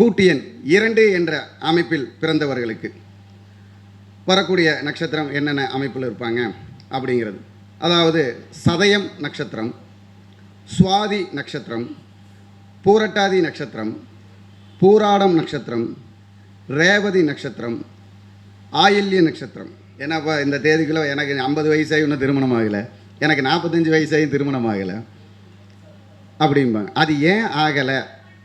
கூட்டு எண் 2 என்ற அமைப்பில் பிறந்தவர்களுக்கு வரக்கூடிய நட்சத்திரம் என்னென்ன அமைப்பில் இருப்பாங்க அப்படிங்கிறது. அதாவது சதயம் நட்சத்திரம், சுவாதி நட்சத்திரம், பூரட்டாதி நட்சத்திரம், பூராடம் நட்சத்திரம், ரேவதி நட்சத்திரம், ஆயில்ய நட்சத்திரம். ஏன்னாப்பா இந்த தேதிக்குள்ளே எனக்கு 50 வயசாகி இன்னும் திருமணம் ஆகலை, எனக்கு 45 வயசாகி திருமணம் ஆகலை அப்படிம்பாங்க. அது ஏன் ஆகலை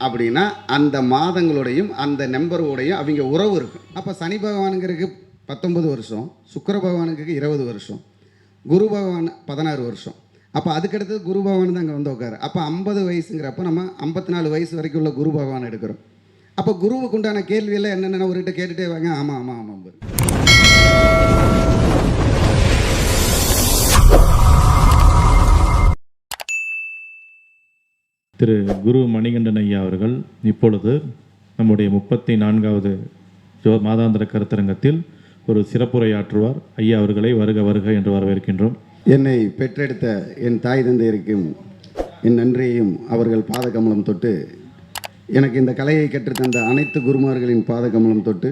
அப்படின்னா அந்த மாதங்களோடையும் அந்த நம்பரோடையும் அவங்க உறவு இருக்கும். அப்போ சனி பகவானுங்கிறதுக்கு 19 வருஷம், சுக்கிர பகவானுக்கு 20 வருஷம், குரு பகவான் 16 வருஷம். அப்போ அதுக்கடுத்தது குரு பகவான் தான் அங்கே வந்து உட்காரு. அப்போ 50 வயசுங்கிறப்ப நம்ம 54 வயசு வரைக்கும் உள்ள குரு பகவான் எடுக்கிறோம். அப்போ குருவுக்கு உண்டான கேள்வியெல்லாம் என்னென்ன ஒருகிட்ட கேட்டுகிட்டே வாங்க. ஆமாம் ஆமாம் ஆமாம். திரு குரு மணிகண்டன் ஐயா அவர்கள் இப்பொழுது நம்முடைய 34வது மாதாந்திர கருத்தரங்கத்தில் ஒரு சிறப்புரையாற்றுவார். ஐயா அவர்களை வருக வருக என்று வரவேற்கின்றோம். என்னை பெற்றெடுத்த என் தாய் தந்தையருக்கும் என் நன்றியையும் அவர்கள் பாதகமலம் தொட்டு, எனக்கு இந்த கலையை கற்றுத்தந்த அனைத்து குருமார்களின் பாதகமலம் தொட்டு,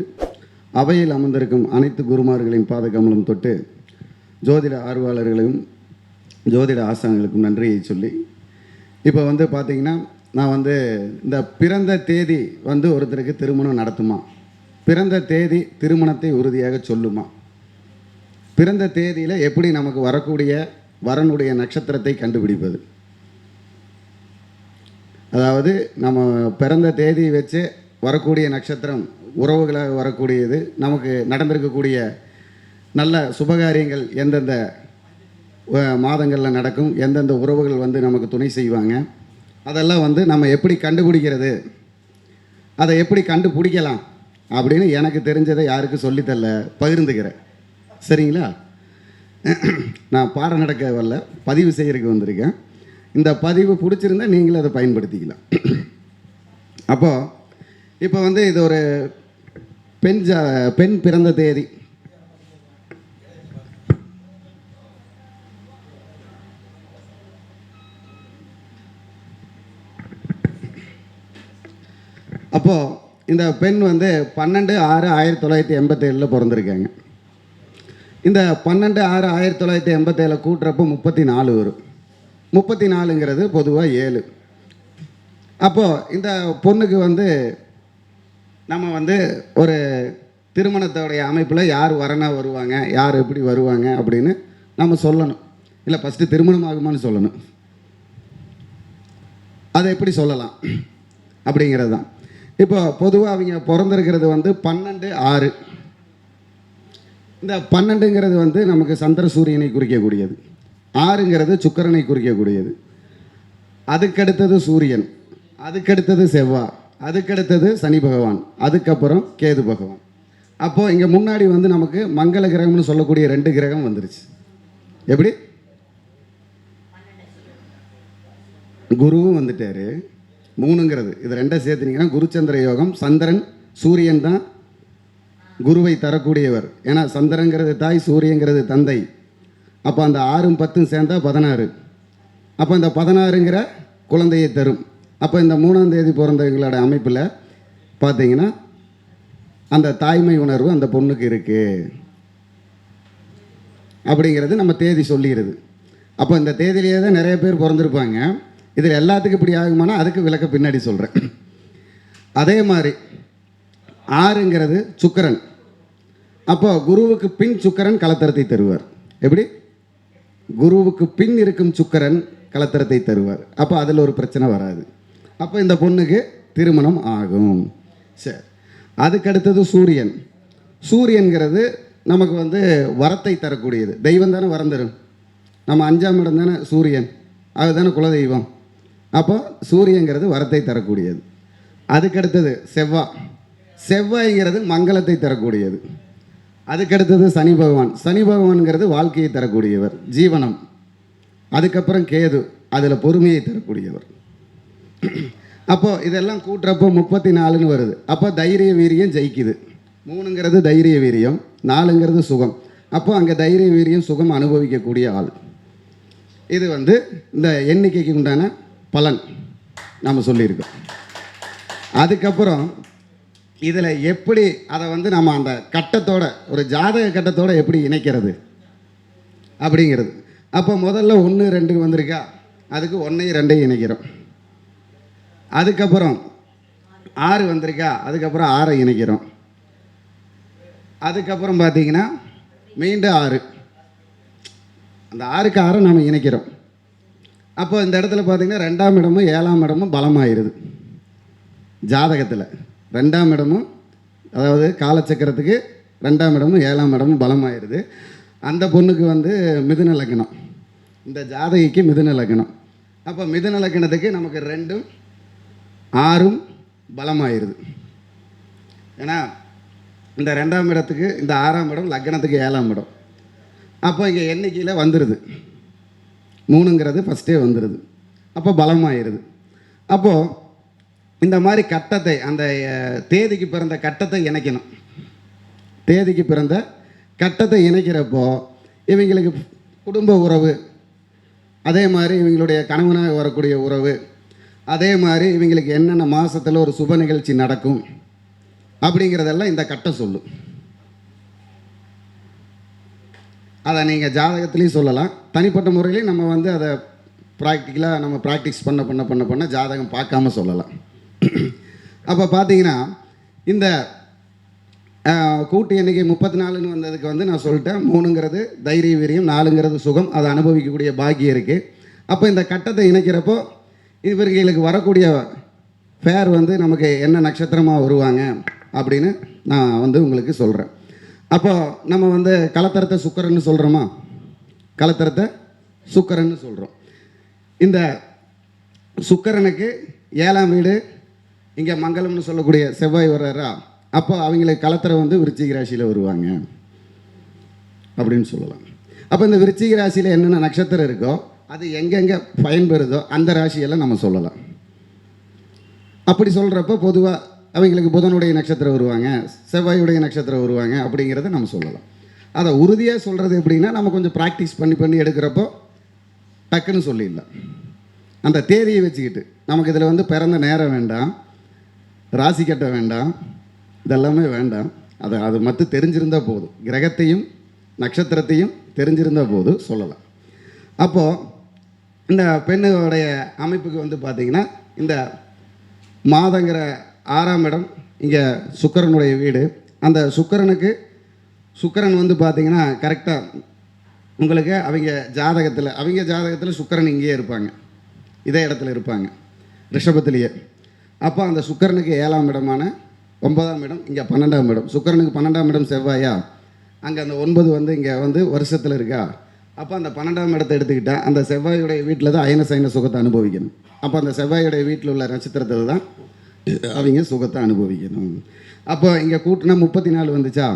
அவையில் அமர்ந்திருக்கும் அனைத்து குருமார்களின் பாதகமலம் தொட்டு, ஜோதிட ஆர்வலர்களையும் ஜோதிட ஆசான்களுக்கும் நன்றியை சொல்லி, இப்போ பார்த்திங்கன்னா நான் இந்த பிறந்த தேதி ஒருத்தருக்கு திருமணம் நடத்துமா, பிறந்த தேதி திருமணத்தை உறுதியாக சொல்லுமா, பிறந்த தேதியில் எப்படி நமக்கு வரக்கூடிய வரனுடைய நட்சத்திரத்தை கண்டுபிடிப்பது, அதாவது நம்ம பிறந்த தேதியை வச்சு வரக்கூடிய நட்சத்திரம் உறவுகளாக வரக்கூடியது, நமக்கு நடந்திருக்கக்கூடிய நல்ல சுபகாரியங்கள் எந்தெந்த மாதங்களில் நடக்கும், எந்தெந்த உறவுகள் நமக்கு துணை செய்வாங்க, அதெல்லாம் நம்ம எப்படி கண்டுபிடிக்கிறது, அதை எப்படி கண்டுபிடிக்கலாம் அப்படின்னு எனக்கு தெரிஞ்சதை யாருக்கும் சொல்லித்தரல, பகிர்ந்துக்கிறேன். சரிங்களா? நான் பாடம் நடக்க வரல, பதிவு செய்கிறதுக்கு வந்திருக்கேன். இந்த பதிவு பிடிச்சிருந்தா நீங்களும் அதை பயன்படுத்திக்கலாம். அப்போது இப்போ இது ஒரு பெண் பிறந்த தேதி. அப்போது இந்த பெண் 12/6/1987 பிறந்திருக்காங்க. இந்த 12/6/1987 கூட்டுறப்போ 34 வரும். 34ங்கிறது பொதுவாக 7. அப்போது இந்த பொண்ணுக்கு நம்ம ஒரு திருமணத்தோடைய அமைப்பில் யார் வரனா வருவாங்க, யார் எப்படி வருவாங்க அப்படின்னு நம்ம சொல்லணும். இல்லை, ஃபஸ்ட்டு திருமணம் ஆகுமான்னு சொல்லணும். அதை எப்படி சொல்லலாம் அப்படிங்கிறது தான். இப்போ பொதுவாக அவங்க பிறந்திருக்கிறது 12/6. இந்த 12ங்கிறது நமக்கு சந்திர சூரியனை குறிக்கக்கூடியது, 6ங்கிறது சுக்கிரனை குறிக்கக்கூடியது, அதுக்கடுத்தது சூரியன், அதுக்கடுத்தது செவ்வாய், அதுக்கடுத்தது சனி பகவான், அதுக்கப்புறம் கேது பகவான். அப்போது இங்கே முன்னாடி நமக்கு மங்கள கிரகம்னு சொல்லக்கூடிய 2 கிரகம் வந்துருச்சு. எப்படி? குருவும் வந்துட்டார், 3ங்கிறது இது 2 சேர்த்துனீங்கன்னா குருச்சந்திர யோகம். சந்திரன் சூரியன் தான் குருவை தரக்கூடியவர். ஏன்னா சந்திரங்கிறது தாய், சூரியங்கிறது தந்தை. அப்போ அந்த 6ம் 10ம் சேர்ந்தா 16. அப்போ இந்த 16ங்கிற குழந்தையை தரும். அப்போ இந்த 3ஆம் தேதி பிறந்தவங்களோட அமைப்பில் பார்த்தீங்கன்னா அந்த தாய்மை உணர்வு அந்த பொண்ணுக்கு இருக்குது அப்படிங்கிறது நம்ம தேதி சொல்லிடுது. அப்போ இந்த தேதியிலேயே தான் நிறைய பேர் பிறந்திருப்பாங்க. இதில் எல்லாத்துக்கும் இப்படி ஆகுமானா அதுக்கு விளக்க பின்னாடி சொல்கிறேன். அதே மாதிரி 6ங்கிறது சுக்கிரன். அப்போ குருவுக்கு பின் சுக்கிரன் கலத்தரத்தை தருவார். எப்படி? குருவுக்கு பின் இருக்கும் சுக்கிரன் கலத்தரத்தை தருவார். அப்போ அதில் ஒரு பிரச்சனை வராது. அப்போ இந்த பொண்ணுக்கு திருமணம் ஆகும். சரி, அதுக்கடுத்தது சூரியன். சூரியன்கிறது நமக்கு வரத்தை தரக்கூடியது. தெய்வம் தானே வரம் தரும். நம்ம 5ஆம் இடம் தானே சூரியன், அதுதானே குலதெய்வம். அப்போ சூரியங்கிறது வரத்தை தரக்கூடியது. அதுக்கடுத்தது செவ்வாய். செவ்வாய்ங்கிறது மங்களத்தை தரக்கூடியது. அதுக்கடுத்தது சனி பகவான். சனி பகவான்கிறது வாழ்க்கையை தரக்கூடியவர், ஜீவனம். அதுக்கப்புறம் கேது, அதில் பொறுமையை தரக்கூடியவர். அப்போது இதெல்லாம் கூட்டுறப்போ 34ன்னு வருது. அப்போ தைரிய வீரியம் ஜெயிக்குது. 3ங்கிறது தைரிய வீரியம், 4ங்கிறது சுகம். அப்போ அங்கே தைரிய வீரியம் சுகம் அனுபவிக்கக்கூடிய ஆள். இது இந்த எண்ணிக்கைக்கு உண்டான பலன் நாம் சொல்லியிருக்கோம். அதுக்கப்புறம் இதில் எப்படி அதை வந்து நம்ம அந்த கட்டத்தோட ஒரு ஜாதக கட்டத்தோட எப்படி இணைக்கிறது அப்படிங்கிறது. அப்போ முதல்ல 1 2 வந்திருக்கா, அதுக்கு 1 2 இணைக்கிறோம். அதுக்கப்புறம் 6 வந்திருக்கா, அதுக்கப்புறம் 6 இணைக்கிறோம். அதுக்கப்புறம் பார்த்தீங்கன்னா மீண்டும் 6, அந்த 6க்கு 6 நாம் இணைக்கிறோம். அப்போ இந்த இடத்துல பார்த்தீங்கன்னா 2ஆம் இடமும் 7ஆம் இடமும் பலமாயிருது. ஜாதகத்தில் 2ஆம் இடமும், அதாவது காலச்சக்கரத்துக்கு 2ஆம் இடமும் 7ஆம் இடமும் பலமாயிருது. அந்த பொண்ணுக்கு வந்து மிதுன லக்னம், இந்த ஜாதகிக்கு மிதுன லக்னம். அப்போ மிதுன லக்னத்துக்கு நமக்கு 2ம் 6ம் பலமாயிருது. ஏன்னா இந்த 2ஆம் இடத்துக்கு இந்த 6ஆம் இடம், லக்னத்துக்கு 7ஆம் இடம். அப்போ இங்கே எண்ணிக்கையில் வந்துடுது, 3ங்கிறது ஃபஸ்ட்டே வந்துடுது. அப்போ பலமாயிருது. அப்போது இந்த மாதிரி கட்டத்தை, அந்த தேதிக்கு பிறந்த கட்டத்தை இணைக்கணும். தேதிக்கு பிறந்த கட்டத்தை இணைக்கிறப்போ இவங்களுக்கு குடும்ப உறவு, அதே மாதிரி இவங்களுடைய கணவனாக வரக்கூடிய உறவு, அதே மாதிரி இவங்களுக்கு என்னென்ன மாதத்தில் ஒரு சுப நிகழ்ச்சி நடக்கும் அப்படிங்கிறதெல்லாம் இந்த கட்டம் சொல்லும். அதை நீங்கள் ஜாதகத்துலேயும் சொல்லலாம், தனிப்பட்ட முறையிலையும் நம்ம வந்து அதை ப்ராக்டிக்கலாக நம்ம ப்ராக்டிஸ் பண்ண ஜாதகம் பார்க்காம சொல்லலாம். அப்போ பார்த்தீங்கன்னா இந்த கூட்டு எண்ணிக்கை 34ன்னு வந்ததுக்கு வந்து நான் சொல்லிட்டேன், 3ங்கிறது தைரிய வீரியம், 4ங்கிறது சுகம், அதை அனுபவிக்கக்கூடிய பாக்கியம் இருக்குது. அப்போ இந்த கட்டத்தை இணைக்கிறப்போ இவர்களுக்கு வரக்கூடிய பேர் வந்து நமக்கு என்ன நட்சத்திரமாக வருவாங்க அப்படின்னு நான் வந்து உங்களுக்கு சொல்கிறேன். அப்போ நம்ம வந்து கலத்தரத்தை சுக்கரன்னு சொல்கிறோமா, கலத்தரத்தை சுக்கரன்னு சொல்கிறோம். இந்த சுக்கரனுக்கு 7ஆம் வீடு இங்கே மங்களம்னு சொல்லக்கூடிய செவ்வாய் வர்றாரா, அப்போ அவங்களுக்கு கலத்தரை வந்து விருச்சிக ராசியில் வருவாங்க அப்படின்னு சொல்லலாம். அப்போ இந்த விருச்சிக ராசியில் என்னென்ன நட்சத்திரம் இருக்கோ அது எங்கெங்கே பயன்பெறுதோ அந்த ராசியெல்லாம் நம்ம சொல்லலாம். அப்படி சொல்கிறப்ப பொதுவாக அவங்களுக்கு புதனுடைய நட்சத்திரம் வருவாங்க, செவ்வாயுடைய நட்சத்திரம் வருவாங்க அப்படிங்கிறத நம்ம சொல்லலாம். அதை உறுதியாக சொல்கிறது எப்படின்னா, நம்ம கொஞ்சம் ப்ராக்டிஸ் பண்ணி எடுக்கிறப்போ டக்குன்னு சொல்லிடலாம். அந்த தேதியை வச்சுக்கிட்டு நமக்கு இதில் வந்து பிறந்த நேரம் வேண்டாம், ராசி கட்ட வேண்டாம், இதெல்லாமே வேண்டாம். அது மட்டும் தெரிஞ்சிருந்தால் போதும், கிரகத்தையும் நட்சத்திரத்தையும் தெரிஞ்சிருந்தால் போதும் சொல்லலாம். அப்போது இந்த பெண்ணுடைய அமைப்புக்கு வந்து பார்த்திங்கன்னா இந்த மாதங்கிற 6ஆம் இடம் இங்கே சுக்கிரனுடைய வீடு. அந்த சுக்கிரன் வந்து பார்த்திங்கன்னா கரெக்டாக உங்களுக்கு அவங்க ஜாதகத்தில் சுக்கிரன் இங்கேயே இருப்பாங்க, இதே இடத்துல இருப்பாங்க, ரிஷபத்திலேயே. அப்போ அந்த சுக்கிரனுக்கு 7ஆம் இடமான 9ஆம் இடம் இங்கே 12ஆம் இடம். சுக்கிரனுக்கு 12ஆம் இடம் செவ்வாயா, அங்கே அந்த 9 வந்து இங்கே வந்து வருஷத்தில் இருக்கா. அப்போ அந்த 12ஆம் இடத்தை எடுத்துக்கிட்டால் அந்த செவ்வாயுடைய வீட்டில் தான் அயன சைன சுகத்தை அனுபவிக்கணும். அப்போ அந்த செவ்வாயுடைய வீட்டில் உள்ள நட்சத்திரத்தில் தான் அவங்க சுகத்தை அனுபவிக்கணும். அப்போ இங்கே கூட்டினா 34 வந்துச்சா,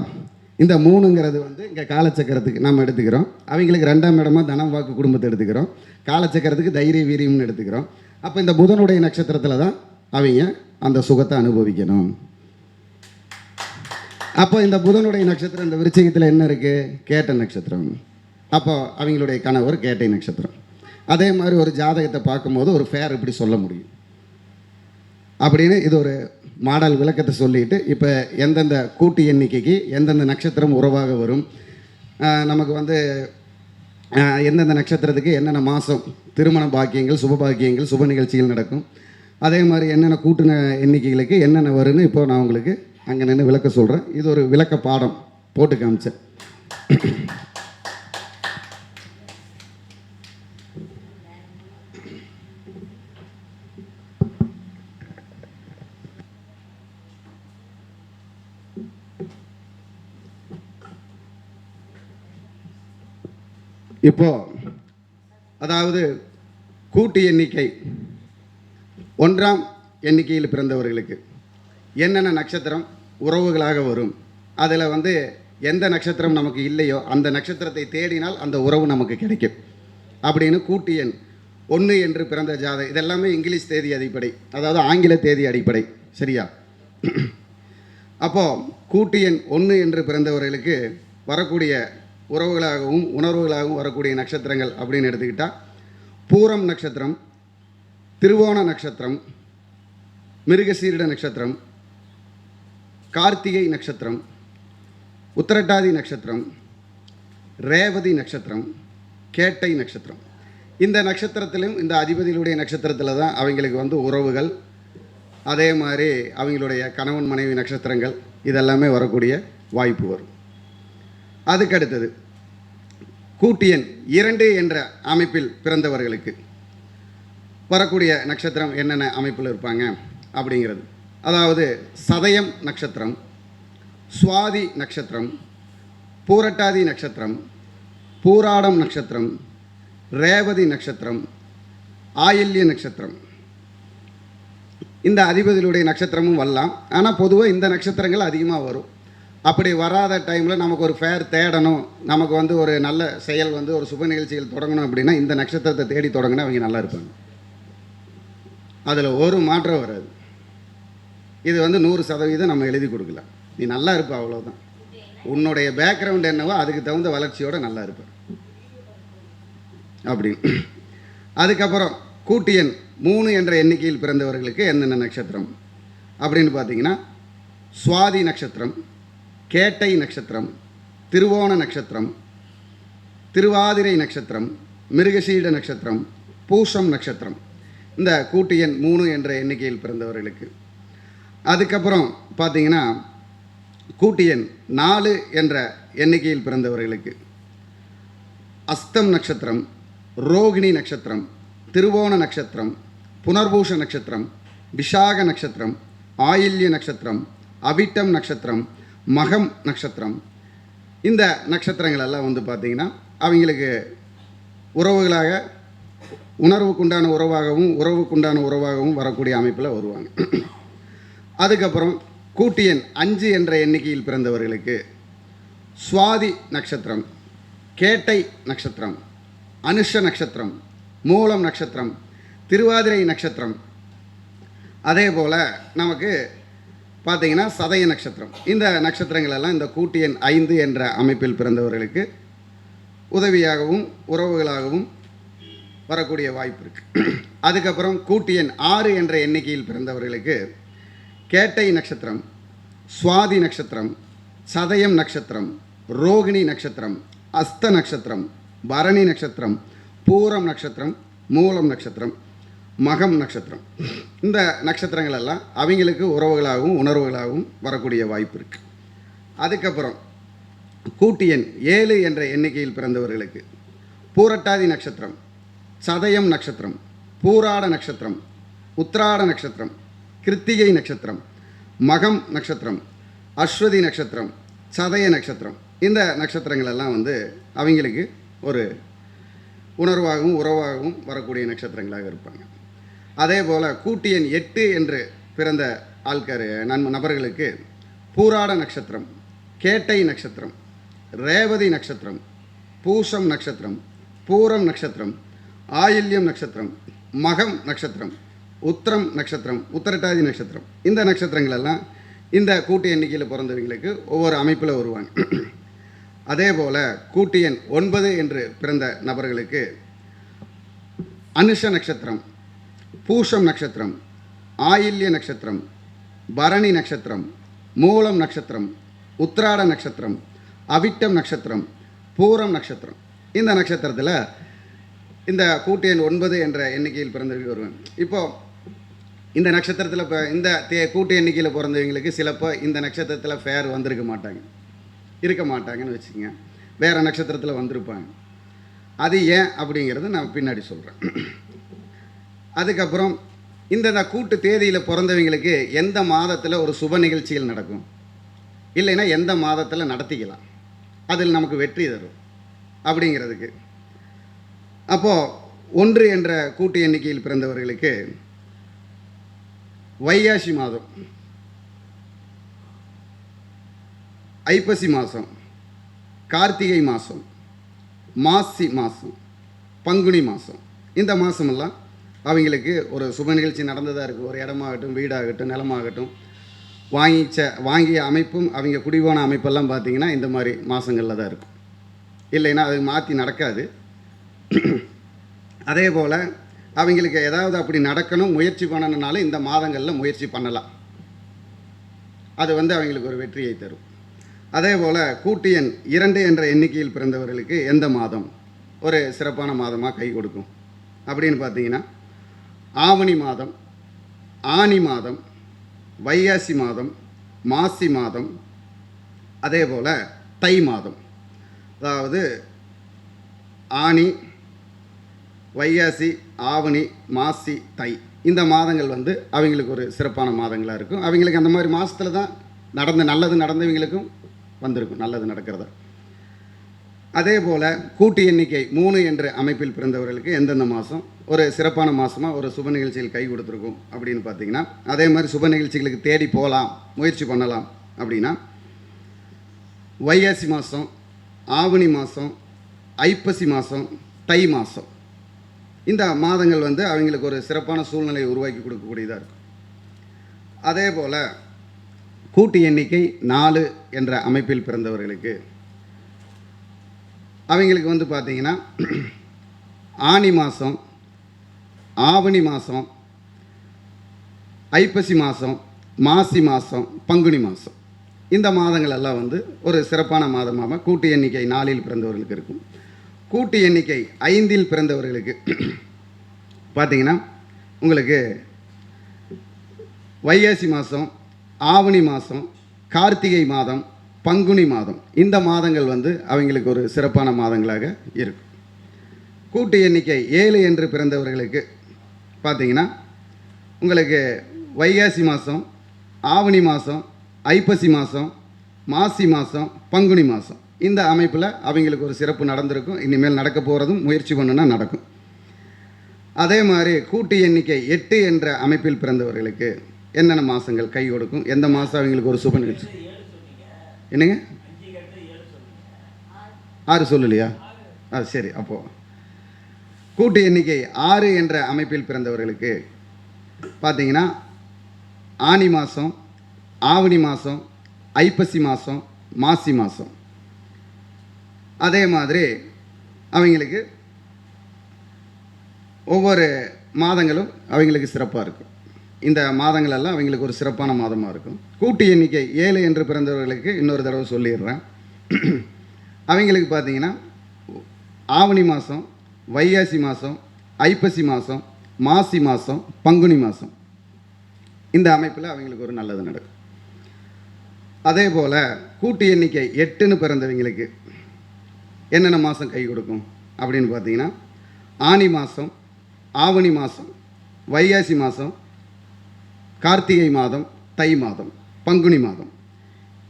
இந்த 3ங்கிறது வந்து இங்கே காலச்சக்கரத்துக்கு நம்ம எடுத்துக்கிறோம். அவங்களுக்கு 2ஆம் இடமா தனம் வாக்கு குடும்பத்தை எடுத்துக்கிறோம், காலச்சக்கரத்துக்கு தைரிய வீரியம்னு எடுத்துக்கிறோம். அப்போ இந்த புதனுடைய நட்சத்திரத்தில் தான் அவங்க அந்த சுகத்தை அனுபவிக்கணும். அப்போ இந்த புதனுடைய நட்சத்திரம் இந்த விருச்சிகத்தில் என்ன இருக்குது, கேட்ட நட்சத்திரம். அப்போ அவங்களுடைய கணவர் கேட்டை நட்சத்திரம். அதே மாதிரி ஒரு ஜாதகத்தை பார்க்கும்போது ஒரு ஃபேர் இப்படி சொல்ல முடியும் அப்படின்னு இது ஒரு மாடல் விளக்கத்தை சொல்லிட்டு, இப்போ எந்தெந்த கூட்டு எண்ணிக்கைக்கு எந்தெந்த நட்சத்திரம் உறவாக வரும், நமக்கு வந்து எந்தெந்த நட்சத்திரத்துக்கு என்னென்ன மாதம் திருமண பாக்கியங்கள், சுப பாக்கியங்கள், சுப நிகழ்ச்சிகள் நடக்கும், அதே மாதிரி என்னென்ன கூட்டு எண்ணிக்கைகளுக்கு என்னென்ன வரும்னு இப்போ நான் உங்களுக்கு அங்கே நின்று விளக்க சொல்கிறேன். இது ஒரு விளக்க பாடம் போட்டு காமிச்சேன். இப்போ அதாவது கூட்டு எண்ணிக்கை 1ஆம் எண்ணிக்கையில் பிறந்தவர்களுக்கு என்னென்ன நட்சத்திரம் உறவுகளாக வரும், அதில் வந்து எந்த நட்சத்திரம் நமக்கு இல்லையோ அந்த நட்சத்திரத்தை தேடினால் அந்த உறவு நமக்கு கிடைக்கும் அப்படின்னு கூட்டு எண் 1 என்று பிறந்த ஜாதகம். இதெல்லாமே இங்கிலீஷ் தேதி அடிப்படை, அதாவது ஆங்கில தேதி அடிப்படை, சரியா? அப்போது கூட்டு எண் 1 என்று பிறந்தவர்களுக்கு வரக்கூடிய உறவுகளாகவும் உணர்வுகளாகவும் வரக்கூடிய நட்சத்திரங்கள் அப்படின்னு எடுத்துக்கிட்டால் பூரம் நட்சத்திரம், திருவோண நட்சத்திரம், மிருகசீரிட நட்சத்திரம், கார்த்திகை நட்சத்திரம், உத்திரட்டாதி நட்சத்திரம், ரேவதி நட்சத்திரம், கேட்டை நட்சத்திரம். இந்த நட்சத்திரத்திலும் இந்த அதிபதிகளுடைய நட்சத்திரத்தில் தான் அவங்களுக்கு வந்து உறவுகள், அதே மாதிரி அவங்களுடைய கணவன் மனைவி நட்சத்திரங்கள் இதெல்லாமே வரக்கூடிய வாய்ப்பு வரும். அதுக்கடுத்தது கூட்டியன் 2 என்ற அமைப்பில் பிறந்தவர்களுக்கு வரக்கூடிய நட்சத்திரம் என்னென்ன அமைப்பில் இருப்பாங்க அப்படிங்கிறது. அதாவது சதயம் நட்சத்திரம், சுவாதி நட்சத்திரம், பூரட்டாதி நட்சத்திரம், பூராடம் நட்சத்திரம், ரேவதி நட்சத்திரம், ஆயில்ய நட்சத்திரம். இந்த அதிபதிகளுடைய நட்சத்திரமும் வரலாம். ஆனால் பொதுவாக இந்த நட்சத்திரங்கள் அதிகமாக வரும். அப்படி வராத டைமில் நமக்கு ஒரு ஃபேர் தேடணும், நமக்கு வந்து ஒரு நல்ல செயல் வந்து ஒரு சுப நிகழ்ச்சிகள் தொடங்கணும் அப்படின்னா இந்த நட்சத்திரத்தை தேடி தொடங்கினா அவங்க நல்லா இருப்பாங்க. அதில் ஒரு மாற்றம் வராது. இது வந்து 100% நம்ம எழுதி கொடுக்கலாம். நீ நல்லா இருப்ப, அவ்வளோதான். உன்னுடைய பேக்ரவுண்ட் என்னவோ அதுக்கு தகுந்த வளர்ச்சியோடு நல்லா இருப்ப அப்படி. அதுக்கப்புறம் கூட்டியன் 3 என்ற எண்ணிக்கையில் பிறந்தவர்களுக்கு என்னென்ன நட்சத்திரம் அப்படின்னு பார்த்தீங்கன்னா, சுவாதி நட்சத்திரம், கேட்டை நட்சத்திரம், திருவோண நட்சத்திரம், திருவாதிரை நட்சத்திரம், மிருகசீட நட்சத்திரம், பூசம் நட்சத்திரம். இந்த கூட்டியன் 3 என்ற எண்ணிக்கையில் பிறந்தவர்களுக்கு. அதுக்கப்புறம் பார்த்தீங்கன்னா, கூட்டியன் 4 என்ற எண்ணிக்கையில் பிறந்தவர்களுக்கு அஸ்தம் நட்சத்திரம், ரோகிணி நட்சத்திரம், திருவோண நட்சத்திரம், புனர்பூஷ நட்சத்திரம், விஷாக நட்சத்திரம், ஆயில்ய நட்சத்திரம், அவிட்டம் நட்சத்திரம், மகம் நட்சத்திரம். இந்த நட்சத்திரங்கள் எல்லாம் வந்து பார்த்திங்கன்னா அவங்களுக்கு உறவுகளாக, உணர்வுக்குண்டான உறவாகவும் உறவுக்குண்டான உறவாகவும் வரக்கூடிய அமைப்பில் வருவாங்க. அதுக்கப்புறம் கூட்டியன் 5 என்ற எண்ணிக்கையில் பிறந்தவர்களுக்கு சுவாதி நட்சத்திரம், கேட்டை நட்சத்திரம், அனுஷ நட்சத்திரம், மூலம் நட்சத்திரம், திருவாதிரை நட்சத்திரம், அதே போல் நமக்கு பார்த்திங்கன்னா சதய நட்சத்திரம். இந்த நட்சத்திரங்கள் எல்லாம் இந்த கூட்டியன் 5 என்ற அமைப்பில் பிறந்தவர்களுக்கு உதவியாகவும் உறவுகளாகவும் வரக்கூடிய வாய்ப்பு இருக்குது. அதுக்கப்புறம் கூட்டியன் 6 என்ற எண்ணிக்கையில் பிறந்தவர்களுக்கு கேட்டை நட்சத்திரம், சுவாதி நட்சத்திரம், சதயம் நட்சத்திரம், ரோகிணி நட்சத்திரம், அஸ்த நட்சத்திரம், பரணி நட்சத்திரம், பூரம் நட்சத்திரம், மூலம் நட்சத்திரம், மகம் நட்சத்திரம். இந்த நட்சத்திரங்கள் எல்லாம் அவங்களுக்கு உறவுகளாகவும் உணர்வுகளாகவும் வரக்கூடிய வாய்ப்பு இருக்குது. அதுக்கப்புறம் கூட்டியன் 7 என்ற எண்ணிக்கையில் பிறந்தவர்களுக்கு பூரட்டாதி நட்சத்திரம், சதயம் நட்சத்திரம், பூராட நட்சத்திரம், உத்திராட நட்சத்திரம், கிருத்திகை நட்சத்திரம், மகம் நட்சத்திரம், அஸ்வதி நட்சத்திரம், சதய நட்சத்திரம். இந்த நட்சத்திரங்கள் எல்லாம் வந்து அவங்களுக்கு ஒரு உணர்வாகவும் உறவாகவும் வரக்கூடிய நட்சத்திரங்களாக இருப்பாங்க. அதே போல் கூட்டியன் 8 என்று பிறந்த நபர்களுக்கு பூராட நட்சத்திரம், கேட்டை நட்சத்திரம், ரேவதி நட்சத்திரம், பூசம் நட்சத்திரம், பூரம் நட்சத்திரம், ஆயில்யம் நட்சத்திரம், மகம் நட்சத்திரம், உத்திரம் நட்சத்திரம், உத்திரட்டாதி நட்சத்திரம். இந்த நட்சத்திரங்கள் எல்லாம் இந்த கூட்டு எண்ணிக்கையில் பிறந்தவங்களுக்கு ஒவ்வொரு அமைப்பில் வருவாங்க. அதே போல் கூட்டியன் 9 என்று பிறந்த நபர்களுக்கு அனுஷ நட்சத்திரம், பூஷம் நட்சத்திரம், ஆயில்ய நட்சத்திரம், பரணி நட்சத்திரம், மூலம் நட்சத்திரம், உத்திராட நட்சத்திரம், அவிட்டம் நட்சத்திரம், பூரம் நட்சத்திரம். இந்த நட்சத்திரத்தில் இந்த கூட்டியன் 9 என்ற எண்ணிக்கையில் பிறந்தவர்கள் வருவாங்க. இப்போது இந்த நட்சத்திரத்தில் இப்போ இந்த கூட்டு எண்ணிக்கையில் பிறந்தவங்களுக்கு சிலப்போ இந்த நட்சத்திரத்தில் ஃபேர் இருக்க மாட்டாங்கன்னு வச்சுக்கோங்க. வேறு நட்சத்திரத்தில் வந்திருப்பாங்க. அது ஏன் அப்படிங்கிறது நான் பின்னாடி சொல்கிறேன். அதுக்கப்புறம் இந்த கூட்டு தேதியில் பிறந்தவங்களுக்கு எந்த மாதத்தில் ஒரு சுப நிகழ்ச்சிகள் நடக்கும், இல்லைன்னா எந்த மாதத்தில் நடத்திக்கலாம், அதில் நமக்கு வெற்றி தரும் அப்படிங்கிறதுக்கு. அப்போது 1 என்ற கூட்டு எண்ணிக்கையில் பிறந்தவர்களுக்கு வைகாசி மாதம், ஐப்பசி மாதம், கார்த்திகை மாதம், மாசி மாதம், பங்குனி மாதம். இந்த மாதமெல்லாம் அவங்களுக்கு ஒரு சுப நிகழ்ச்சி நடந்ததாக இருக்குது. ஒரு இடமாகட்டும், வீடாகட்டும், நிலமாகட்டும், வாங்கிய அமைப்பும் அவங்க குடிபோன அமைப்பெல்லாம் பார்த்திங்கன்னா இந்த மாதிரி மாதங்களில் தான் இருக்கும். இல்லைன்னா அது மாற்றி நடக்காது. அதே போல் அவங்களுக்கு ஏதாவது அப்படி நடக்கணும் முயற்சி பண்ணணுனாலும் இந்த மாதங்களில் முயற்சி பண்ணலாம். அது வந்து அவங்களுக்கு ஒரு வெற்றியை தரும். அதே போல் கூட்டு எண் 2 என்ற எண்ணிக்கையில் பிறந்தவர்களுக்கு எந்த மாதம் ஒரு சிறப்பான மாதமாக கை கொடுக்கும் அப்படின்னு பார்த்தீங்கன்னா, ஆவணி மாதம், ஆனி மாதம், வைகாசி மாதம், மாசி மாதம், அதே போல் தை மாதம். அதாவது ஆனி, வைகாசி, ஆவணி, மாசி, தை இந்த மாதங்கள் வந்து அவங்களுக்கு ஒரு சிறப்பான மாதங்களாக இருக்கும். அவங்களுக்கு அந்த மாதிரி மாதத்தில் தான் நல்லது நடந்தவங்களுக்கும் வந்திருக்கும், நல்லது நடக்கிறதா. அதே போல் கூட்டு எண்ணிக்கை 3 என்ற அமைப்பில் பிறந்தவர்களுக்கு எந்தெந்த மாதம் ஒரு சிறப்பான மாதமாக ஒரு சுப நிகழ்ச்சியில் கை கொடுத்துருக்கும் அப்படின்னு பார்த்தீங்கன்னா, அதே மாதிரி சுப நிகழ்ச்சிகளுக்கு தேடி போகலாம், முயற்சி பண்ணலாம் அப்படின்னா, வைகாசி மாதம், ஆவணி மாதம், ஐப்பசி மாதம், தை மாதம் இந்த மாதங்கள் வந்து அவங்களுக்கு ஒரு சிறப்பான சூழ்நிலையை உருவாக்கி கொடுக்கக்கூடியதாக இருக்கும். அதே போல் கூட்டு எண்ணிக்கை 4 என்ற அமைப்பில் பிறந்தவர்களுக்கு அவங்களுக்கு வந்து பார்த்திங்கன்னா, ஆனி மாதம், ஆவணி மாதம், ஐப்பசி மாதம், மாசி மாதம், பங்குனி மாதம் இந்த மாதங்கள் எல்லாம் வந்து ஒரு சிறப்பான மாதமாக கூட்டு எண்ணிக்கை 4இல் பிறந்தவர்களுக்கு இருக்கும். கூட்டு எண்ணிக்கை 5இல் பிறந்தவர்களுக்கு பார்த்திங்கன்னா, உங்களுக்கு வைகாசி மாதம், ஆவணி மாதம், கார்த்திகை மாதம், பங்குனி மாதம் இந்த மாதங்கள் வந்து அவங்களுக்கு ஒரு சிறப்பான மாதங்களாக இருக்கும். கூட்டு எண்ணிக்கை 7 என்று பிறந்தவர்களுக்கு பார்த்திங்கன்னா, உங்களுக்கு வைகாசி மாதம், ஆவணி மாதம், ஐப்பசி மாதம், மாசி மாதம், பங்குனி மாதம் இந்த அமைப்பில் அவங்களுக்கு ஒரு சிறப்பு நடந்திருக்கும். இனிமேல் நடக்க போகிறதும் முயற்சி பண்ணுன்னா நடக்கும். அதே மாதிரி கூட்டு எண்ணிக்கை 8 என்ற அமைப்பில் பிறந்தவர்களுக்கு என்னென்ன மாதங்கள் கை கொடுக்கும், எந்த மாதம் அவங்களுக்கு ஒரு சுப நிகழ்ச்சி? என்னங்க 6 சொல்லலையா? சரி. அப்போது கூட்டு எண்ணிக்கை 6 என்ற அமைப்பில் பிறந்தவர்களுக்கு பார்த்திங்கன்னா, ஆனி மாதம், ஆவணி மாதம், ஐப்பசி மாதம், மாசி மாதம் அதே மாதிரி அவங்களுக்கு ஒவ்வொரு மாதங்களும் அவங்களுக்கு சிறப்பாக இருக்கும். இந்த மாதங்களெல்லாம் அவங்களுக்கு ஒரு சிறப்பான மாதமாக இருக்கும். கூட்டு எண்ணிக்கை 7 என்று பிறந்தவர்களுக்கு இன்னொரு தடவை சொல்லிடுறேன். அவங்களுக்கு பார்த்திங்கன்னா, ஆவணி மாதம், வைகாசி மாதம், ஐப்பசி மாதம், மாசி மாதம், பங்குனி மாதம் இந்த அமைப்பில் அவங்களுக்கு ஒரு நல்லது நடக்கும். அதே போல் கூட்டு எண்ணிக்கை 8ன்னு பிறந்தவங்களுக்கு என்னென்ன மாதம் கை கொடுக்கும் அப்படின்னு பார்த்தீங்கன்னா, ஆனி மாதம், ஆவணி மாதம், வைகாசி மாதம், கார்த்திகை மாதம், தை மாதம், பங்குனி மாதம்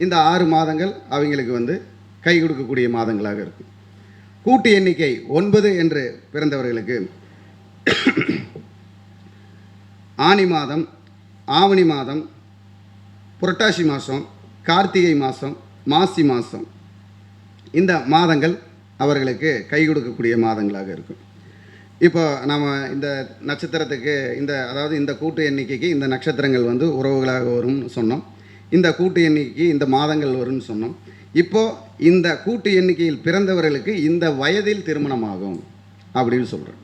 இந்த 6 மாதங்கள் அவங்களுக்கு வந்து கை கொடுக்கக்கூடிய மாதங்களாக இருக்கும். கூட்டு எண்ணிக்கை 9 என்று பிறந்தவர்களுக்கு ஆனி மாதம், ஆவணி மாதம், புரட்டாசி மாதம், கார்த்திகை மாதம், மாசி மாதம் இந்த மாதங்கள் அவர்களுக்கு கை கொடுக்கக்கூடிய மாதங்களாக இருக்கும். இப்போ நம்ம இந்த நட்சத்திரத்துக்கு அதாவது இந்த கூட்டு எண்ணிக்கைக்கு இந்த நட்சத்திரங்கள் வந்து உறவுகளாக வரும்னு சொன்னோம். இந்த கூட்டு எண்ணிக்கைக்கு இந்த மாதங்கள் வரும்னு சொன்னோம். இப்போது இந்த கூட்டு எண்ணிக்கையில் பிறந்தவர்களுக்கு இந்த வயதில் திருமணமாகும் அப்படின்னு சொல்கிறேன்.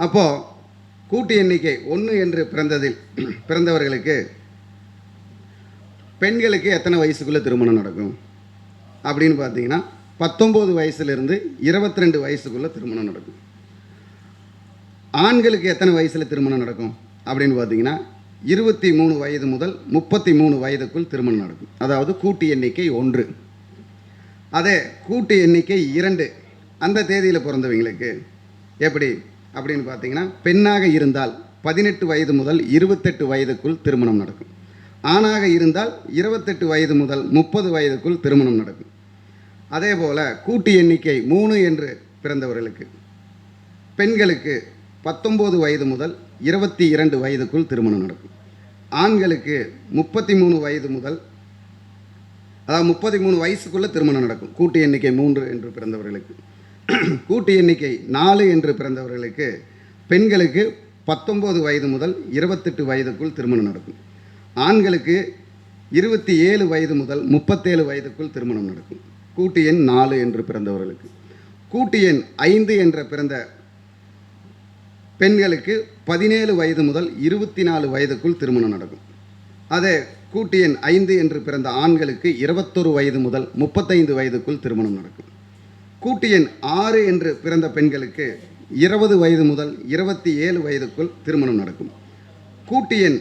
அப்போது கூட்டு எண்ணிக்கை 1 என்று பிறந்தவர்களுக்கு பெண்களுக்கு எத்தனை வயசுக்குள்ளே திருமணம் நடக்கும் அப்படின்னு பார்த்தீங்கன்னா, 19 வயசுலேருந்து 22 வயசுக்குள்ளே திருமணம் நடக்கும். ஆண்களுக்கு எத்தனை வயசில் திருமணம் நடக்கும் அப்படின்னு பார்த்தீங்கன்னா, 23 வயது முதல் 33 வயதுக்குள் திருமணம் நடக்கும். அதாவது கூட்டு எண்ணிக்கை 1. அதே கூட்டு எண்ணிக்கை 2 அந்த தேதியில் பிறந்தவங்களுக்கு எப்படி அப்படின்னு பார்த்தீங்கன்னா, பெண்ணாக இருந்தால் 18 வயது முதல் 28 வயதுக்குள் திருமணம் நடக்கும். ஆணாக இருந்தால் 28 வயது முதல் 30 வயதுக்குள் திருமணம் நடக்கும். அதே போல் கூட்டு எண்ணிக்கை 3 என்று பிறந்தவர்களுக்கு பெண்களுக்கு 19 வயது முதல் 22 வயதுக்குள் திருமணம் நடக்கும். ஆண்களுக்கு 33 வயது முதல் 33 வயசுக்குள்ளே திருமணம் நடக்கும். கூட்டு எண்ணிக்கை 3 என்று பிறந்தவர்களுக்கு. கூட்டு எண்ணிக்கை 4 என்று பிறந்தவர்களுக்கு பெண்களுக்கு 19 வயது முதல் 28 வயதுக்குள் திருமணம் நடக்கும். ஆண்களுக்கு 27 வயது முதல் 37 வயதுக்குள் திருமணம் நடக்கும். கூட்டு எண் 4 என்று பிறந்தவர்களுக்கு. கூட்டு எண் 5 என்ற பிறந்த பெண்களுக்கு 17 வயது முதல் 24 வயதுக்குள் திருமணம் நடக்கும். அதே கூட்டு எண் 5 என்று பிறந்த ஆண்களுக்கு 21 வயது முதல் 35 வயதுக்குள் திருமணம் நடக்கும். கூட்டு எண் 6 என்று பிறந்த பெண்களுக்கு 20 வயது முதல் 27 வயதுக்குள் திருமணம் நடக்கும். கூட்டு எண்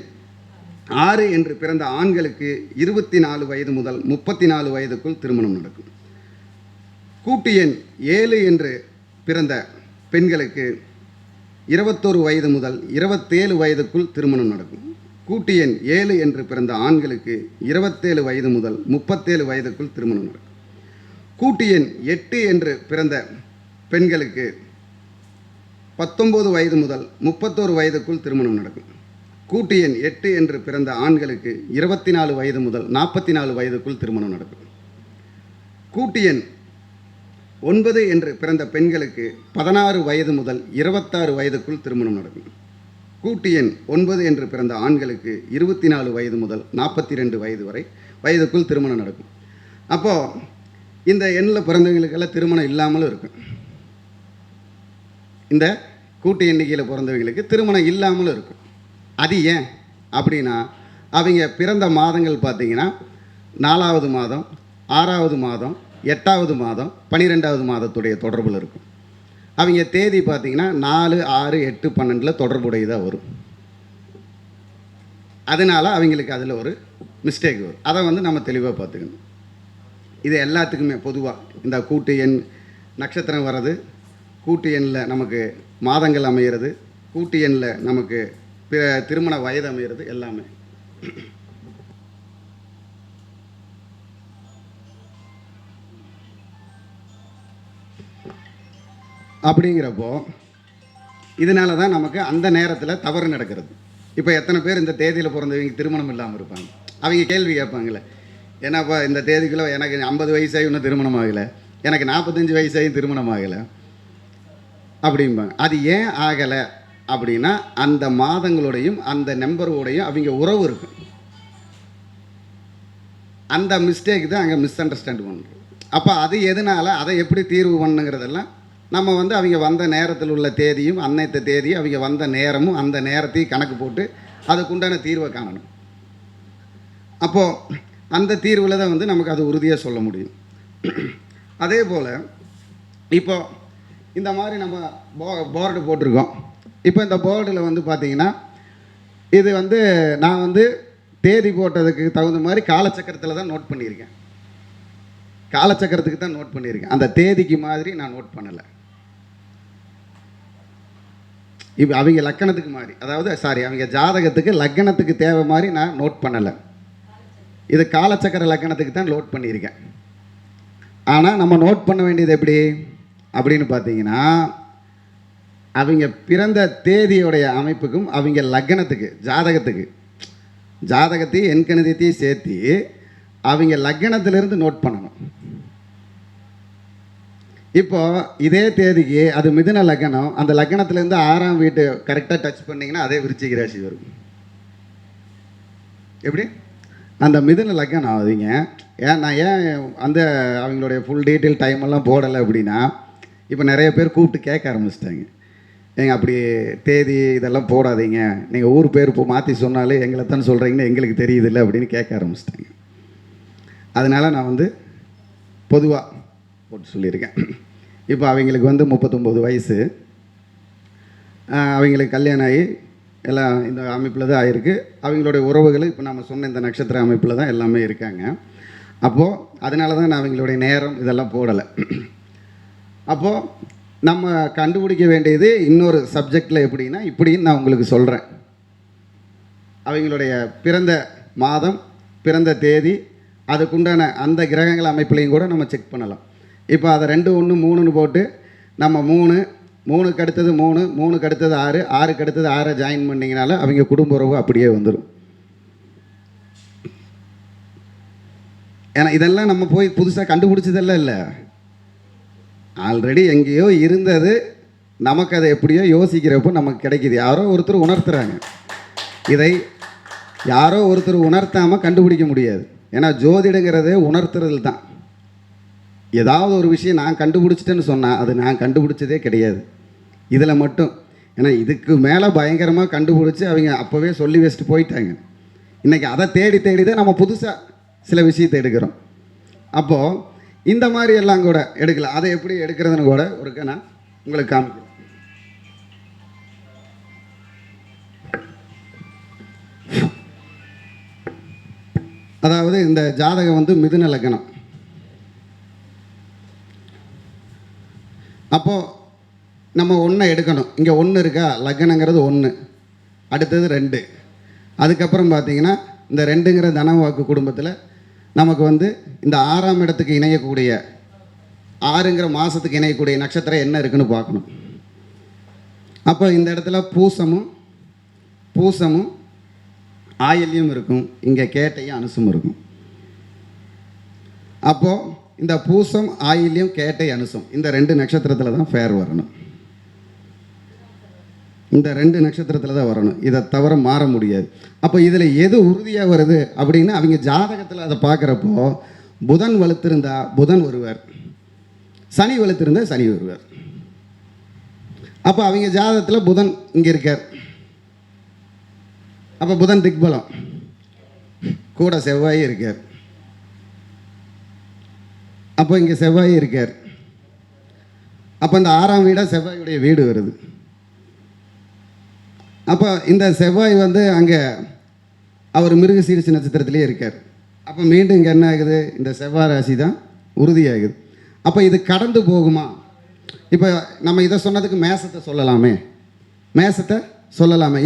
6 என்று பிறந்த ஆண்களுக்கு 24 வயது முதல் 34 வயதுக்குள் திருமணம் நடக்கும். கூட்டு எண் 7 என்று பிறந்த பெண்களுக்கு 21 வயது முதல் 27 வயதுக்குள் திருமணம் நடக்கும். கூட்டு எண் 7 என்று பிறந்த ஆண்களுக்கு 27 வயது முதல் 37 வயதுக்குள் திருமணம் நடக்கும். கூட்டு எண் 8 என்று பிறந்த பெண்களுக்கு 19 வயது முதல் 31 வயதுக்குள் திருமணம் நடக்கும். கூட்டு எண் 8 என்று பிறந்த ஆண்களுக்கு 24 வயது முதல் 44 வயதுக்குள் திருமணம் நடக்கும். கூட்டு எண் 9 என்று பிறந்த பெண்களுக்கு 16 வயது முதல் 26 வயதுக்குள் திருமணம் நடக்கும். கூட்டு எண் 9 என்று பிறந்த ஆண்களுக்கு 24 வயது முதல் 42 வயதுக்குள் திருமணம் நடக்கும். அப்போது இந்த எண்ணில் பிறந்தவங்களுக்கெல்லாம் திருமணம் இல்லாமலும் இருக்கும். இந்த கூட்டு எண்ணிக்கையில் பிறந்தவங்களுக்கு திருமணம் இல்லாமலும் இருக்கும். அது ஏன் அப்படின்னா, அவங்க பிறந்த மாதங்கள் பார்த்திங்கன்னா 4வது மாதம், 6வது மாதம், 8வது மாதம், 12வது மாதத்துடைய தொடர்பில் இருக்கும். அவங்க தேதி பார்த்திங்கன்னா 4, 6, 8, 12 தொடர்புடையதாக வரும். அதனால் அவங்களுக்கு அதில் ஒரு மிஸ்டேக் வரும். அதை நம்ம தெளிவாக பார்த்துக்கணும். இது எல்லாத்துக்குமே பொதுவாக இந்த கூட்டு எண் நட்சத்திரம் வர்றது, கூட்டு எண்ணில் நமக்கு மாதங்கள் அமைகிறது, கூட்டு எண்ணில் நமக்கு திருமண வயது அமைகிறது, எல்லாமே. அப்படிங்கிறப்போ இதனால தான் நமக்கு அந்த நேரத்தில் தவறு நடக்கிறது. இப்போ எத்தனை பேர் இந்த தேதியில் பிறந்தவங்க திருமணம் இல்லாமல் இருப்பாங்க? அவங்க கேள்வி கேட்பாங்களே, ஏன்னாப்பா இந்த தேதிக்குள்ளே எனக்கு 50 வயசாகி இன்னும் திருமணம் ஆகலை, எனக்கு 45 வயசாகி திருமணம் ஆகலை அப்படிம்பாங்க. அது ஏன் ஆகலை அப்படின்னா, அந்த மாதங்களோடையும் அந்த நம்பரோடையும் அவங்க உறவு இருக்கும். அந்த மிஸ்டேக் தான் அங்கே மிஸ் அண்டர்ஸ்டாண்ட் பண்ணுறோம். அப்போ அது எதனால், அதை எப்படி தீர்வு பண்ணுங்கிறதெல்லாம் நம்ம அவங்க வந்த நேரத்தில் உள்ள தேதியும் அன்னைத்த தேதியும் அவங்க வந்த நேரமும் அந்த நேரத்தையும் கணக்கு போட்டு அதுக்குண்டான தீர்வை காணணும். அப்போது அந்த தீர்வில் தான் நமக்கு அது உறுதியாக சொல்ல முடியும். அதே போல் இப்போ இந்த மாதிரி நம்ம போர்டு போட்டிருக்கோம். இப்போ இந்த போர்டில் பார்த்திங்கன்னா இது நான் தேதி போட்டதுக்கு தகுந்த மாதிரி காலச்சக்கரத்தில் தான் நோட் பண்ணியிருக்கேன். காலச்சக்கரத்துக்கு தான் நோட் பண்ணியிருக்கேன். அந்த தேதிக்கு மாதிரி நான் நோட் பண்ணலை. இப்போ அவங்க லக்கணத்துக்கு மாதிரி, அதாவது அவங்க ஜாதகத்துக்கு லக்கணத்துக்கு தேவை மாதிரி நான் நோட் பண்ணலை. இது காலச்சக்கர லக்கணத்துக்கு தான் நோட் பண்ணியிருக்கேன். ஆனால் நம்ம நோட் பண்ண வேண்டியது எப்படி அப்படின்னு பார்த்தீங்கன்னா, அவங்க பிறந்த தேதியோடைய அமைப்புக்கும் அவங்க லக்கணத்துக்கு ஜாதகத்தையும் எண்கணிதத்தையும் சேர்த்து அவங்க லக்கணத்திலிருந்து நோட் பண்ணணும். இப்போ இதே தேதிக்கு அது மிதுன லக்கணம், அந்த லக்கணத்திலேருந்து 6ஆம் வீட்டு கரெக்டாக டச் பண்ணிங்கன்னா அதே விருச்சிக ராசி வரும். எப்படி அந்த மிதுன லக்கணம் ஆகுதுங்க. நான் ஏன் அவங்களுடைய ஃபுல் டீட்டெயில் டைமெல்லாம் போடலை அப்படின்னா, இப்போ நிறைய பேர் கூப்பிட்டு கேட்க ஆரம்பிச்சிட்டாங்க, ஏங்க அப்படி தேதி இதெல்லாம் போடாதீங்க, நீங்கள் ஊர் பேர் இப்போ மாற்றி சொன்னாலே எங்களை தான் சொல்கிறீங்கன்னு எங்களுக்கு தெரியுதில்ல அப்படின்னு கேட்க ஆரம்பிச்சிட்டாங்க. அதனால் நான் பொதுவாக போட்டு சொல்லியிருக்கேன். இப்போ அவங்களுக்கு 39 வயசு, அவங்களுக்கு கல்யாணம் ஆகி எல்லாம் இந்த அமைப்பில் தான் ஆகிருக்கு. அவங்களுடைய உறவுகள் இப்போ நம்ம சொன்ன இந்த நட்சத்திர அமைப்பில் தான் எல்லாமே இருக்காங்க. அப்போது அதனால தான் நான் அவங்களுடைய நேரம் இதெல்லாம் போடலை. அப்போது நம்ம கண்டுபிடிக்க வேண்டியது இன்னொரு சப்ஜெக்டில் எப்படின்னா, இப்படின்னு நான் உங்களுக்கு சொல்கிறேன். அவங்களுடைய பிறந்த மாதம், பிறந்த தேதி, அதுக்குண்டான அந்த கிரகங்கள் அமைப்புலையும் கூட நம்ம செக் பண்ணலாம். இப்போ அதை 2, 1, 3ன்னு போட்டு நம்ம 3க்கு அடுத்தது 3, 3க்கு அடுத்தது 6, 6க்கு அடுத்தது 6 ஜாயின் பண்ணிங்கனால அவங்க குடும்ப உறவு அப்படியே வந்துடும். ஏன்னா இதெல்லாம் நம்ம போய் புதுசாக கண்டுபிடிச்சதெல்லாம் இல்லை, ஆல்ரெடி எங்கேயோ இருந்தது. நமக்கு அதை எப்படியோ யோசிக்கிறப்போ நமக்கு கிடைக்கிது. யாரோ ஒருத்தர் உணர்த்துறாங்க. இதை யாரோ ஒருத்தர் உணர்த்தாமல் கண்டுபிடிக்க முடியாது. ஏன்னா ஜோதிடங்கிறதே உணர்த்துறது தான். ஏதாவது ஒரு விஷயம் நான் கண்டுபிடிச்சிட்டேன்னு சொன்னால் அது நான் கண்டுபிடிச்சதே கிடையாது. இதில் மட்டும் ஏன்னா இதுக்கு மேலே பயங்கரமாக கண்டுபிடிச்சி அவங்க அப்போவே சொல்லி வச்சுட்டு போயிட்டாங்க. இன்றைக்கி அதை தேடி தேடி தான் நம்ம புதுசாக சில விஷயத்தை எடுக்கிறோம். அப்போது இந்த மாதிரி எல்லாம் கூட எடுக்கலாம். அதை எப்படி எடுக்கிறதுன்னு கூட ஒருக்க நான் உங்களுக்கு காமிக்கிறேன். அதாவது இந்த ஜாதகம் வந்து மிதுன லக்னம். அப்போது நம்ம ஒன்றை எடுக்கணும். இங்கே ஒன்று இருக்கா, லக்னங்கிறது 1, அடுத்தது 2, அதுக்கப்புறம் பார்த்தீங்கன்னா இந்த 2ங்கிற தனவாக்கு குடும்பத்தில் நமக்கு வந்து இந்த 6ஆம் இடத்துக்கு இணையக்கூடிய 6ங்கிற மாதத்துக்கு இணையக்கூடிய நட்சத்திரம் என்ன இருக்குன்னு பார்க்கணும். அப்போ இந்த இடத்துல பூசமும் ஆயில்யம் இருக்கும், இங்கே கேட்டையும் அனுசும் இருக்கும். அப்போது இந்த பூசம், ஆயில்யம், கேட்டை, அனுசம் இந்த 2 நட்சத்திரத்தில் தான் ஃபேர் வரணும். இந்த 2 நட்சத்திரத்தில் தான் வரணும். இதை தவிர மாற முடியாது. அப்போ இதில் எது உறுதியாக வருது அப்படின்னு அவங்க ஜாதகத்தில் அதை பார்க்குறப்போ புதன் வலுத்திருந்தா புதன் வருவார், சனி வலுத்திருந்தால் சனி வருவார். அப்போ அவங்க ஜாதகத்தில் புதன் இங்கே இருக்கார். அப்போ புதன் திக்பலம் கூட செவ்வாய் இருக்கார். அப்போ இங்கே செவ்வாய் இருக்கார். அப்போ இந்த 6ஆம் வீடாக செவ்வாயுடைய வீடு வருது. அப்போ இந்த செவ்வாய் வந்து அங்கே அவர் மிருகசீரிஷ நட்சத்திரத்திலே இருக்கார். அப்போ மீண்டும் இங்கே என்ன ஆகுது, இந்த செவ்வாய் ராசி தான் உறுதியாகுது. அப்போ இது கடந்து போகுமா? இப்போ நம்ம இதை சொன்னதுக்கு மேசத்தை சொல்லலாமே,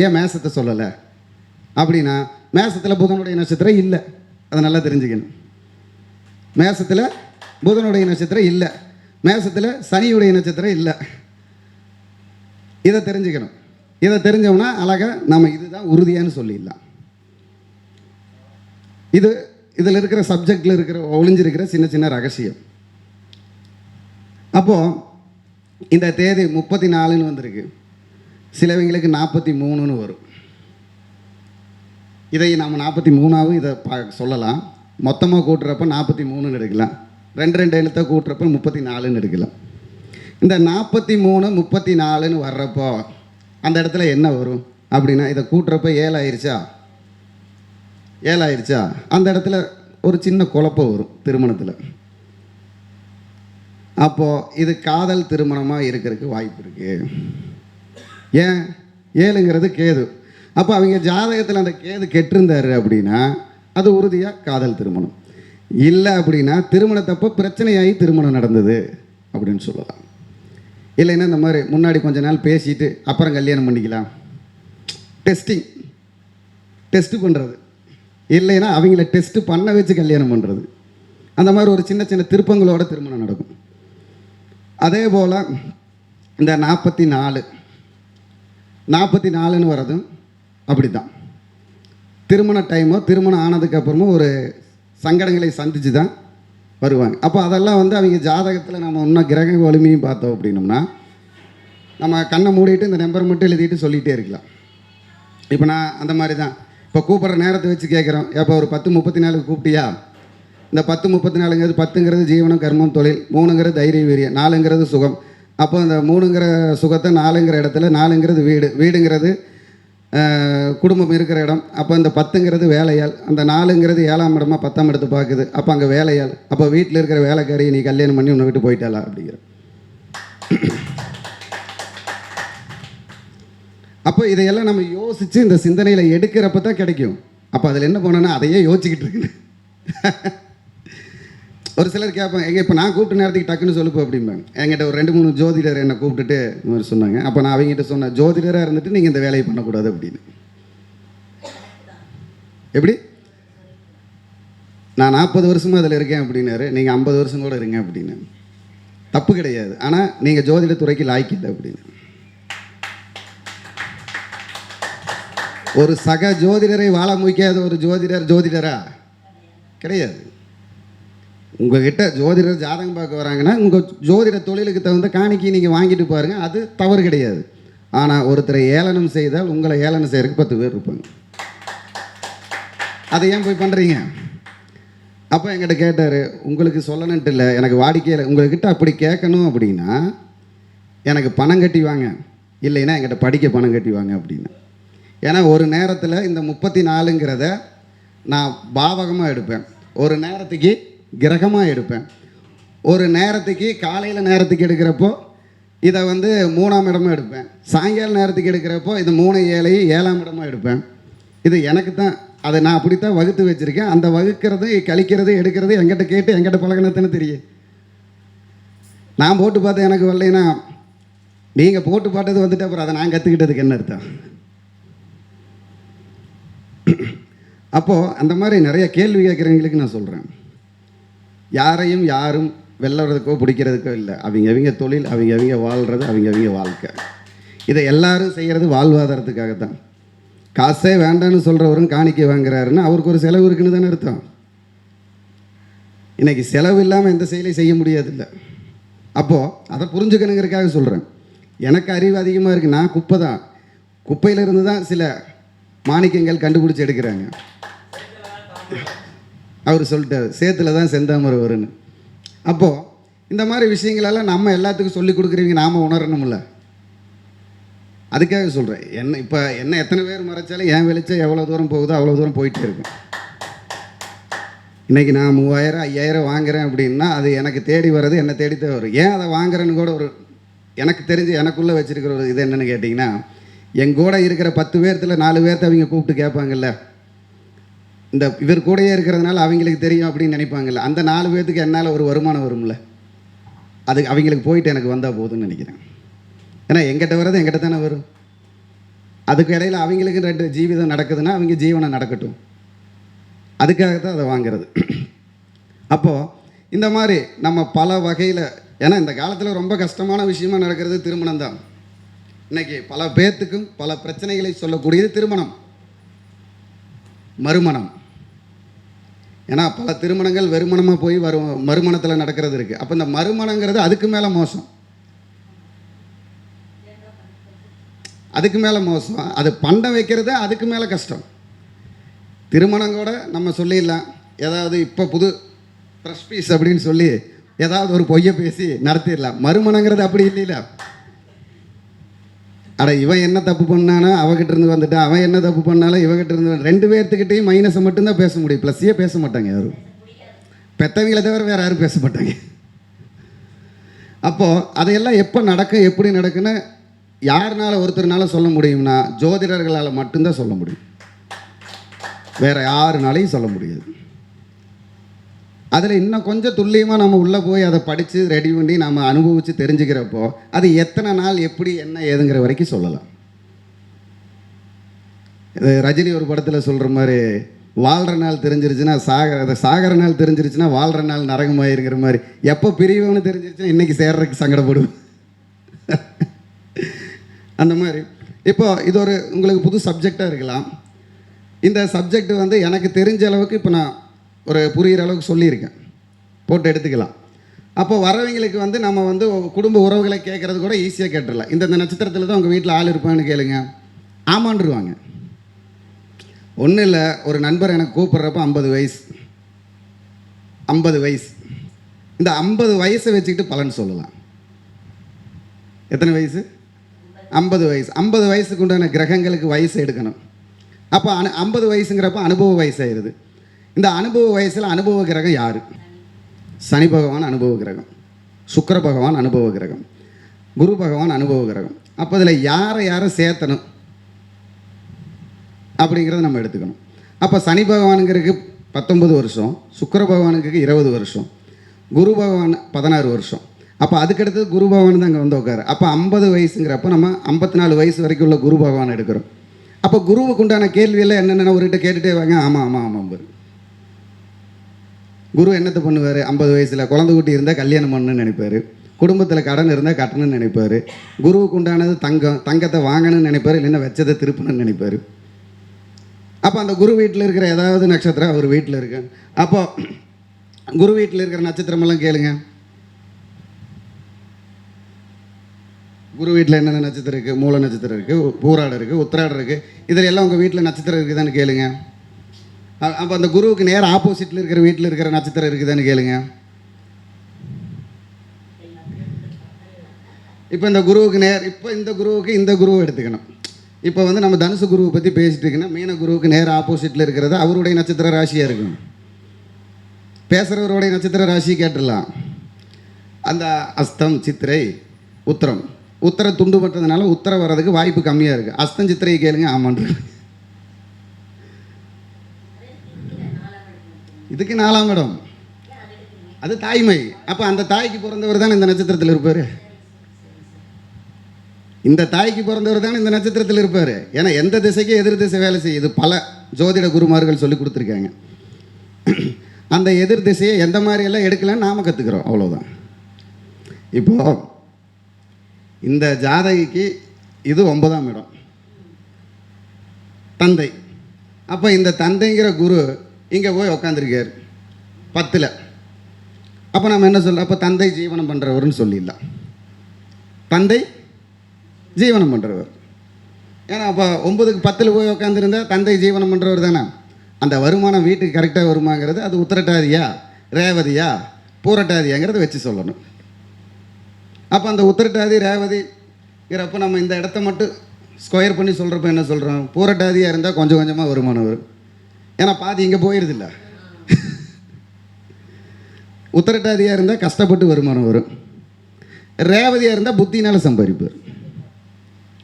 ஏன் மேசத்தை சொல்லலை அப்படின்னா, மேசத்தில் புதனுடைய நட்சத்திரம் இல்லை. அதை நல்லா தெரிஞ்சுக்கணும். மேசத்தில் புதனுடைய நட்சத்திரம் இல்லை, மேசத்தில் சனியுடைய நட்சத்திரம் இல்லை. இதை தெரிஞ்சுக்கணும். இதை தெரிஞ்சோம்னா அழகாக நம்ம இதுதான் உறுதியான்னு சொல்லிடலாம். இதில் இருக்கிற சப்ஜெக்டில் இருக்கிற ஒளிஞ்சிருக்கிற சின்ன சின்ன ரகசியம். அப்போது இந்த தேதி 34ன்னு வந்திருக்கு, சிலவங்களுக்கு 43ன்னு வரும். இதை நம்ம 43ஆவும் இதை சொல்லலாம். மொத்தமாக கூட்டுறப்ப 43ன்னு எடுக்கலாம், 2 எழுத்தை கூட்டுறப்ப 34ன்னு எடுக்கலாம். இந்த 43 34ன்னு வர்றப்போ அந்த இடத்துல என்ன வரும் அப்படின்னா, இதை கூட்டுறப்ப 7 ஆயிடுச்சா, அந்த இடத்துல ஒரு சின்ன குழப்பம் வரும் திருமணத்தில். அப்போது இது காதல் திருமணமாக இருக்கிறதுக்கு வாய்ப்பு இருக்குது. ஏன், 7ங்கிறது கேது. அப்போ அவங்க ஜாதகத்தில் அந்த கேது கெட்டிருந்தார் அப்படின்னா அது உறுதியாக காதல் திருமணம். இல்லை அப்படின்னா திருமணத்தப்போ பிரச்சனையாகி திருமணம் நடந்தது அப்படின்னு சொல்லலாம். இல்லைன்னா இந்த மாதிரி முன்னாடி கொஞ்ச நாள் பேசிட்டு அப்புறம் கல்யாணம் பண்ணிக்கலாம், டெஸ்ட்டு பண்ணுறது. இல்லைன்னா அவங்கள டெஸ்ட்டு பண்ண வச்சு கல்யாணம் பண்ணுறது. அந்த மாதிரி ஒரு சின்ன சின்ன திருப்பங்களோட திருமணம் நடக்கும். அதே போல் இந்த 44ன்னு வர்றதும் அப்படி தான். திருமண டைமோ திருமணம் ஆனதுக்கப்புறமும் ஒரு சங்கடங்களை சந்தித்து தான் வருவாங்க. அப்போ அதெல்லாம் வந்து அவங்க ஜாதகத்தில் நம்ம இன்னும் கிரக வலிமையும் பார்த்தோம் அப்படின்னோம்னா, நம்ம கண்ணை மூடிட்டு இந்த நம்பர் மட்டும் எழுதிட்டு சொல்லிகிட்டே இருக்கலாம். இப்போ நான் அந்த மாதிரி தான் இப்போ கூப்பிட்ற நேரத்தை வச்சு கேட்குறோம். இப்போ ஒரு 10:34 கூப்பிட்டியா? இந்த 10:34ங்கிறது 10ங்கிறது ஜீவனம், கர்மம், தொழில், 3ங்கிறது தைரிய வீரியம், 4ங்கிறது சுகம். அப்போ இந்த 3ங்கிற சுகத்தை 4ங்கிற இடத்துல, 4ங்கிறது வீடுங்கிறது குடும்பம் இருக்கிற இடம். அப்போ இந்த 10ங்கிறது வேலையால், அந்த 4ங்கிறது 7ஆம் இடமா 10ஆம் இடத்தை பார்க்குது. அப்போ அங்கே வேலையால். அப்போ வீட்டில் இருக்கிற வேலைக்காரியை நீ கல்யாணம் பண்ணி உன்னை விட்டு போயிட்டாளா அப்படிங்கிற. அப்போ இதையெல்லாம் நம்ம யோசித்து இந்த சிந்தனையில் எடுக்கிறப்ப தான் கிடைக்கும். அப்போ அதில் என்ன பண்ணோன்னா அதையே யோசிச்சுக்கிட்டு இருக்குன்னு ஒரு சிலர் கேட்பாங்க, எங்கே இப்போ நான் கூப்பிட்டு நேரத்துக்கு டக்குன்னு சொல்லுப்போம் அப்படிம்பாங்க. என்கிட்ட ஒரு 2-3 ஜோதிடர் என்னை கூப்பிட்டுட்டு இந்த மாதிரி சொன்னாங்க. அப்போ நான் அவங்ககிட்ட சொன்னேன், ஜோதிடராக இருந்துட்டு நீங்கள் இந்த வேலையை பண்ணக்கூடாது அப்படின்னு. எப்படி? நான் 40 வருஷமாக அதில் இருக்கேன் அப்படின்னாரு. நீங்கள் 50 வருஷம் கூட இருங்க அப்படின்னு. தப்பு கிடையாது, ஆனால் நீங்கள் ஜோதிடத்துறைக்கு லாய்க்கில்லை அப்படின்னு. ஒரு சக ஜோதிடரை வாழ முடிக்காத ஒரு ஜோதிடரா கிடையாது. உங்ககிட்ட ஜோதிடர் ஜாதகம் பார்க்க வராங்கன்னா உங்கள் ஜோதிட தொழிலுக்கு தகுந்த காணிக்கை நீங்கள் வாங்கிட்டு பாருங்கள், அது தவறு கிடையாது. ஆனால் ஒருத்தரை ஏளனம் செய்தால் உங்களை ஏளனம் செய்கிறதுக்கு 10 பேர் இருப்பாங்க. அதை ஏன் போய் பண்ணுறீங்க? அப்போ என்கிட்ட கேட்டார், உங்களுக்கு சொல்லணுன்ட்டு இல்லை, எனக்கு வாடிக்கையில் உங்கள்கிட்ட அப்படி கேட்கணும் அப்படின்னா எனக்கு பணம் கட்டி வாங்க, இல்லைன்னா என்கிட்ட படிக்க பணம் கட்டி வாங்க அப்படின்னு. ஏன்னா ஒரு நேரத்தில் இந்த 34ங்கிறத நான் பாவகமாக எடுப்பேன், ஒரு நேரத்துக்கு கிரகமாக எடுப்பேன், ஒரு நேரத்துக்கு காலையில் நேரத்துக்கு எடுக்கிறப்போ இதை வந்து 3ஆம் இடமா எடுப்பேன், சாயங்கால நேரத்துக்கு எடுக்கிறப்போ இது 3 7 7ஆம் இடமா எடுப்பேன். இது எனக்கு தான், அதை நான் அப்படித்தான் வகுத்து வச்சுருக்கேன். அந்த வகுக்கிறது கழிக்கிறது எடுக்கிறது என்கிட்ட கேட்டு என்கிட்ட பழகினதுன்னு தெரியும். நான் போட்டு பார்த்தேன் எனக்கு வரலைன்னா நீங்கள் போட்டு பார்த்தது வந்துட்டு அப்புறம் அதை நான் கற்றுக்கிட்டதுக்கு என்ன அர்த்தம்? அப்போது அந்த மாதிரி நிறைய கேள்வி கேட்குறவங்களுக்கு நான் சொல்கிறேன், யாரையும் யாரும் வெல்லுறதுக்கோ பிடிக்கிறதுக்கோ இல்லை. அவங்க தொழில், அவங்க வாழ்கிறது, அவங்க வாழ்க்கை. இதை எல்லாரும் செய்கிறது வாழ்வாதாரத்துக்காகத்தான். காசே வேண்டான்னு சொல்கிறவரும் காணிக்கை வாங்குறாருன்னா அவருக்கு ஒரு செலவு இருக்குன்னு தானே அர்த்தம். இன்றைக்கி செலவு இல்லாமல் எந்த செயலையும் செய்ய முடியாதில்ல. அப்போது அதை புரிஞ்சுக்கணுங்கிறதுக்காக சொல்கிறேன். எனக்கு அறிவு அதிகமாக இருக்குது, நான் குப்பை தான், குப்பையிலிருந்து தான் சில மாணிக்கங்கள் கண்டுபிடிச்சி எடுக்கிறாங்க. அவர் சொல்லிட்டார், சேத்துல தான் செந்தாமரை வருன்னு. அப்போது இந்த மாதிரி விஷயங்களெல்லாம் நம்ம எல்லாத்துக்கும் சொல்லி கொடுக்குறீங்க, நாம் உணரணும்ல. அதுக்காக சொல்கிறேன். என்ன எத்தனை பேர் மறைச்சாலும் என் வெளிச்சம் எவ்வளோ தூரம் போகுதோ அவ்வளோ தூரம் போயிட்டே இருக்கும். இன்றைக்கி நான் 3000 5000 வாங்குகிறேன் அப்படின்னா அது எனக்கு தேடி வர்றது என்னை தேடித்தான் வரும். ஏன் அதை வாங்குறேன்னு கூட ஒரு எனக்கு தெரிஞ்சு எனக்குள்ளே வச்சுருக்கிற ஒரு இது என்னென்னு கேட்டிங்கன்னா, எங்கூட இருக்கிற 10 பேர்த்தில் 4 பேர்த்த அவங்க கூப்பிட்டு கேட்பாங்கல்ல, இந்த இவர் கூடயே இருக்கிறதுனால அவங்களுக்கு தெரியும் அப்படின்னு நினைப்பாங்கல்ல, அந்த 4 பேர்த்துக்கு என்னால் ஒரு வருமானம் வரும்ல, அது அவங்களுக்கு போயிட்டு எனக்கு வந்தால் போதும்னு நினைக்கிறேன். ஏன்னா எங்கிட்ட வர்றது எங்கிட்ட தானே வரும். அதுக்கு இடையில் அவங்களுக்கு 2 ஜீவிதம் நடக்குதுன்னா அவங்க ஜீவனம் நடக்கட்டும், அதுக்காகத்தான் அதை வாங்கிறது. அப்போது இந்த மாதிரி நம்ம பல வகையில், ஏன்னா இந்த காலத்தில் ரொம்ப கஷ்டமான விஷயமா நடக்கிறது திருமணம் தான். இன்றைக்கி பல பேர்த்துக்கும் பல பிரச்சனைகளை சொல்லக்கூடியது திருமணம், மறுமணம். ஏன்னா பல திருமணங்கள் வெறுமணமாக போய் மறுமணத்தில் நடக்கிறது இருக்குது. அப்போ இந்த மறுமணங்கிறது அதுக்கு மேலே மோசம், அதுக்கு மேலே மோசம். அது பண்டை வைக்கிறது அதுக்கு மேலே கஷ்டம். திருமணம் கூட நம்ம சொல்லிடலாம், ஏதாவது இப்போ புது ஃப்ரெஷ் பீஸ் அப்படின்னு சொல்லி ஏதாவது ஒரு பொய்யை பேசி நடத்திடலாம். மறுமணங்கிறது அப்படி இல்லைல்ல. அட இவன் என்ன தப்பு பண்ணானோ அவகிட்ட இருந்து வந்துட்டான், அவன் என்ன தப்பு பண்ணாலும் இவகிட்ட இருந்து, 2 பேர்த்துக்கிட்டையும் மைனஸை மட்டும்தான் பேச முடியும், ப்ளஸ்ஸே பேச மாட்டாங்க யாரும். பெற்றவங்களை தவிர வேறு யாரும் பேச மாட்டாங்க. அப்போது அதையெல்லாம் எப்போ நடக்கும் எப்படி நடக்குன்னு யாருனால ஒருத்தர்னால சொல்ல முடியும்னா ஜோதிடர்களால் மட்டும்தான் சொல்ல முடியும், வேறு யாருனாலையும் சொல்ல முடியாது. அதில் இன்னும் கொஞ்சம் துல்லியமாக நம்ம உள்ளே போய் அதை படித்து ரெடி பண்ணி நம்ம அனுபவித்து தெரிஞ்சுக்கிறப்போ அது எத்தனை நாள் எப்படி என்ன ஏதுங்கிற வரைக்கும் சொல்லலாம். இது ரஜினி ஒரு படத்தில் சொல்கிற மாதிரி, வாழ்கிற நாள் தெரிஞ்சிருச்சுன்னா சாகிற நாள் தெரிஞ்சிருச்சுன்னா வாழ்கிற நாள் நரகமாயிருங்கிற மாதிரி, எப்போ பிரிவுன்னு தெரிஞ்சிருச்சுன்னா இன்றைக்கி சேர்றதுக்கு சங்கடப்படுவோம். அந்த மாதிரி இப்போ இது ஒரு உங்களுக்கு புது சப்ஜெக்டாக இருக்கலாம். இந்த சப்ஜெக்ட் வந்து எனக்கு தெரிஞ்ச அளவுக்கு இப்போ நான் ஒரு புரிகிற அளவுக்கு சொல்லியிருக்கேன், போட்டு எடுத்துக்கலாம். அப்போ வரவங்களுக்கு வந்து நம்ம வந்து குடும்ப உறவுகளை கேட்குறது கூட ஈஸியாக கேட்டுடலாம். இந்த நட்சத்திரத்தில் தான் உங்கள் வீட்டில் ஆள் இருப்பான்னு கேளுங்க, ஆமான்ருவாங்க. ஒன்றும் இல்லை, ஒரு நண்பர் எனக்கு கூப்பிட்றப்ப 50 வயசு, 50 வயசு, இந்த 50 வயசை வச்சுக்கிட்டு பலன் சொல்லலாம். எத்தனை வயசு? 50 வயசு. 50 வயசுக்கு உண்டான கிரகங்களுக்கு வயசு எடுக்கணும். அப்போ 50 வயசுங்கிறப்ப அனுபவ வயசாயிருது. இந்த அனுபவ வயசில் அனுபவ கிரகம் யார்? சனி பகவான் அனுபவ கிரகம், சுக்கிர பகவான் அனுபவ கிரகம், குரு பகவான் அனுபவ கிரகம். அப்போ இதில் யாரை சேர்த்தணும் அப்படிங்கிறத நம்ம எடுத்துக்கணும். அப்போ சனி பகவானுங்கிறதுக்கு 19 வருஷம், சுக்கிர பகவானுக்கு 20 வருஷம், குரு பகவான் 16 வருஷம். அப்போ அதுக்கடுத்து குரு பகவான் தான் அங்கே வந்து உட்காரு. அப்போ 50 வயசுங்கிறப்ப நம்ம 54 வயசு வரைக்கும் உள்ள குரு பகவான் எடுக்கிறோம். அப்போ குருவுக்கு உண்டான கேள்வியெல்லாம் என்னென்ன ஒருகிட்ட கேட்டுகிட்டே வாங்க. ஆமாம் குரு என்னத்தை பண்ணுவார்? 50 வயசில் குழந்தை குட்டி இருந்தால் கல்யாணம் பண்ணணும்னு நினைப்பார், குடும்பத்தில் கடன் இருந்தால் கட்டணும்னு நினைப்பார், குருவுக்கு உண்டானது தங்கத்தை வாங்கணும்னு நினைப்பார், இல்லைன்னா வச்சதை திருப்பணும்னு நினைப்பார். அப்போ அந்த குரு வீட்டில் இருக்கிற ஏதாவது நட்சத்திரம் அவர் வீட்டில் இருக்கு. அப்போ குரு வீட்டில் இருக்கிற நட்சத்திரமெல்லாம் கேளுங்க. குரு வீட்டில் என்னென்ன நட்சத்திரம் இருக்குது? மூல நட்சத்திரம் இருக்குது, பூராடம் இருக்குது, உத்திராடம் இருக்குது. இதில் எல்லாம் உங்கள் வீட்டில் நட்சத்திரம் இருக்குதான்னு கேளுங்க. அப்போ அந்த குருவுக்கு நேர் ஆப்போசிட்டில் இருக்கிற வீட்டில் இருக்கிற நட்சத்திரம் இருக்குதான்னு கேளுங்க. இப்போ இந்த குருவுக்கு இப்போ இந்த குருவுக்கு இந்த குருவை எடுத்துக்கணும். இப்போ வந்து நம்ம தனுசு குருவை பற்றி பேசிட்டு இருக்கோன்னா மீன குருவுக்கு நேர் ஆப்போசிட்டில் இருக்கிறது அவருடைய நட்சத்திர ராசியாக இருக்கும். பேசுகிறவருடைய நட்சத்திர ராசி கேட்டுடலாம். அந்த அஸ்தம் சித்திரை உத்திரம் உத்தர துண்டு பட்டதுனால உத்தரம் வர்றதுக்கு வாய்ப்பு கம்மியாக இருக்குது. அஸ்தம் சித்திரையை கேளுங்க ஆமான்று. இதுக்கு 4ஆம் இடம் அது தாய்மை. அப்போ அந்த தாய்க்கு பிறந்தவர் தான் இந்த நட்சத்திரத்தில் இருப்பார். இந்த தாய்க்கு பிறந்தவர் தான் இந்த நட்சத்திரத்தில் இருப்பார். ஏன்னா எந்த திசைக்கு எதிர் திசை வேலை செய்யுது பல ஜோதிட குருமார்கள் சொல்லி கொடுத்துருக்காங்க. அந்த எதிர் திசையை எந்த மாதிரியெல்லாம் எடுக்கலான்னு நாம் கற்றுக்குறோம், அவ்வளோதான். இப்போது இந்த ஜாதகிக்கு இது 9ஆம் இடம் தந்தை. அப்போ இந்த தந்தைங்கிற குரு இங்கே போய் உக்காந்துருக்கார் 10ல். அப்போ நம்ம என்ன சொல்ல, அப்போ தந்தை ஜீவனம் பண்ணுறவர்னு சொல்லிடலாம். தந்தை ஜீவனம் பண்ணுறவர். ஏன்னா அப்போ 9க்கு 10ல் போய் உக்காந்துருந்தா தந்தை ஜீவனம் பண்ணுறவர் தானே. அந்த வருமானம் வீட்டுக்கு கரெக்டாக வருமாங்கிறது அது உத்திரட்டாதியா ரேவதியா பூரட்டாதியாங்கிறத வச்சு சொல்லணும். அப்போ அந்த உத்திரட்டாதி ரேவதிங்கிறப்ப நம்ம இந்த இடத்த மட்டும் ஸ்கொயர் பண்ணி சொல்கிறப்ப என்ன சொல்கிறோம், பூரட்டாதியாக இருந்தால் கொஞ்சம் கொஞ்சமாக வருமானம் வரும். ஏன்னா பாதி இங்கே போயிடுதில்ல. உத்திரட்டாதியாக இருந்தால் கஷ்டப்பட்டு வருமானம் வரும். ரேவதியாக இருந்தால் புத்தினால் சம்பாதிப்பார்.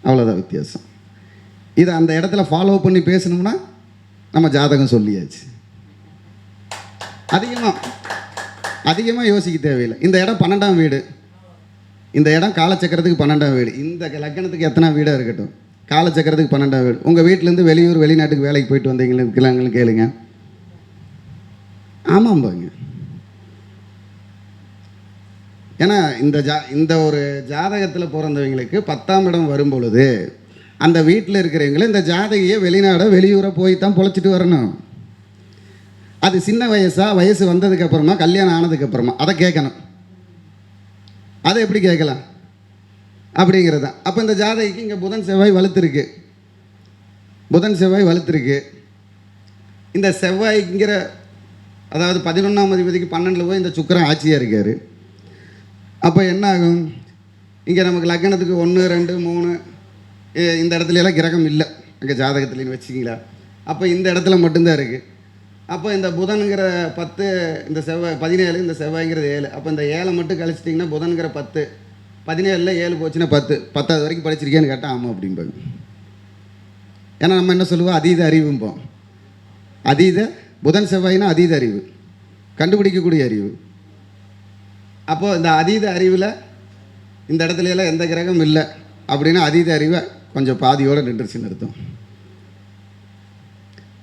அவ்வளோதான் வித்தியாசம். இதை அந்த இடத்துல ஃபாலோ பண்ணி பேசணும்னா நம்ம ஜாதகம் சொல்லியாச்சு. அதிகமாக யோசிக்க தேவையில்லை. இந்த இடம் 12ஆம் வீடு, இந்த இடம் காலச்சக்கரத்துக்கு 12ஆம் வீடு. இந்த லக்கணத்துக்கு எத்தனை வீடாக இருக்கட்டும், காலச்சக்கரத்துக்கு 12ஆம் வீடு. உங்கள் வீட்டிலேருந்து வெளியூர் வெளிநாட்டுக்கு வேலைக்கு போயிட்டு வந்தீங்களுக்கு கேளுங்க. ஆமாம்பாங்க. ஏன்னா இந்த ஒரு ஜாதகத்தில் பிறந்தவங்களுக்கு 10ஆம் இடம் வரும் பொழுது அந்த வீட்டில் இருக்கிறவங்கள இந்த ஜாதகியை வெளிநாடோ வெளியூரை போய் தான் பொழைச்சிட்டு வரணும். அது சின்ன வயசு வந்ததுக்கப்புறமா கல்யாணம் ஆனதுக்கப்புறமா அதை கேட்கணும். அதை எப்படி கேட்கலாம் அப்படிங்கிறது தான். அப்போ இந்த ஜாதகிக்கு இங்கே புதன் செவ்வாய் வலுத்திருக்கு. இந்த செவ்வாய்ங்கிற அதாவது 11ஆம் அதிபதிக்கு 12ல் போய் இந்த சுக்கிரன் ஆட்சியாக இருக்கார். அப்போ என்ன ஆகும், இங்கே நமக்கு லக்னத்துக்கு 1 2 3 இந்த இடத்துல எல்லாம் கிரகம் இல்லை அங்கே ஜாதகத்துலன்னு வச்சுக்கிங்களா. அப்போ இந்த இடத்துல மட்டும்தான் இருக்குது. அப்போ இந்த புதனுங்கிற 10 இந்த செவ்வாய் 17 இந்த செவ்வாய்ங்கிறது 7. அப்போ இந்த 7 மட்டும் கழிச்சிட்டிங்கன்னா புதனுங்கிற 10 17ல் 7 போச்சுன்னா 10 10வது வரைக்கும் படிச்சிருக்கேன்னு கேட்டால் ஆமாம் அப்படிம்பாங்க. ஏன்னா நம்ம என்ன சொல்லுவோம், அதீத அறிவும்போம். புதன் செவ்வாய்னா அதீத அறிவு, கண்டுபிடிக்கக்கூடிய அறிவு. அப்போது இந்த அதீத அறிவில் இந்த இடத்துல எல்லாம் எந்த கிரகம் இல்லை அப்படின்னா அதீத அறிவை கொஞ்சம் பாதியோடு நின்றுச்சுன்னு அர்த்தம்.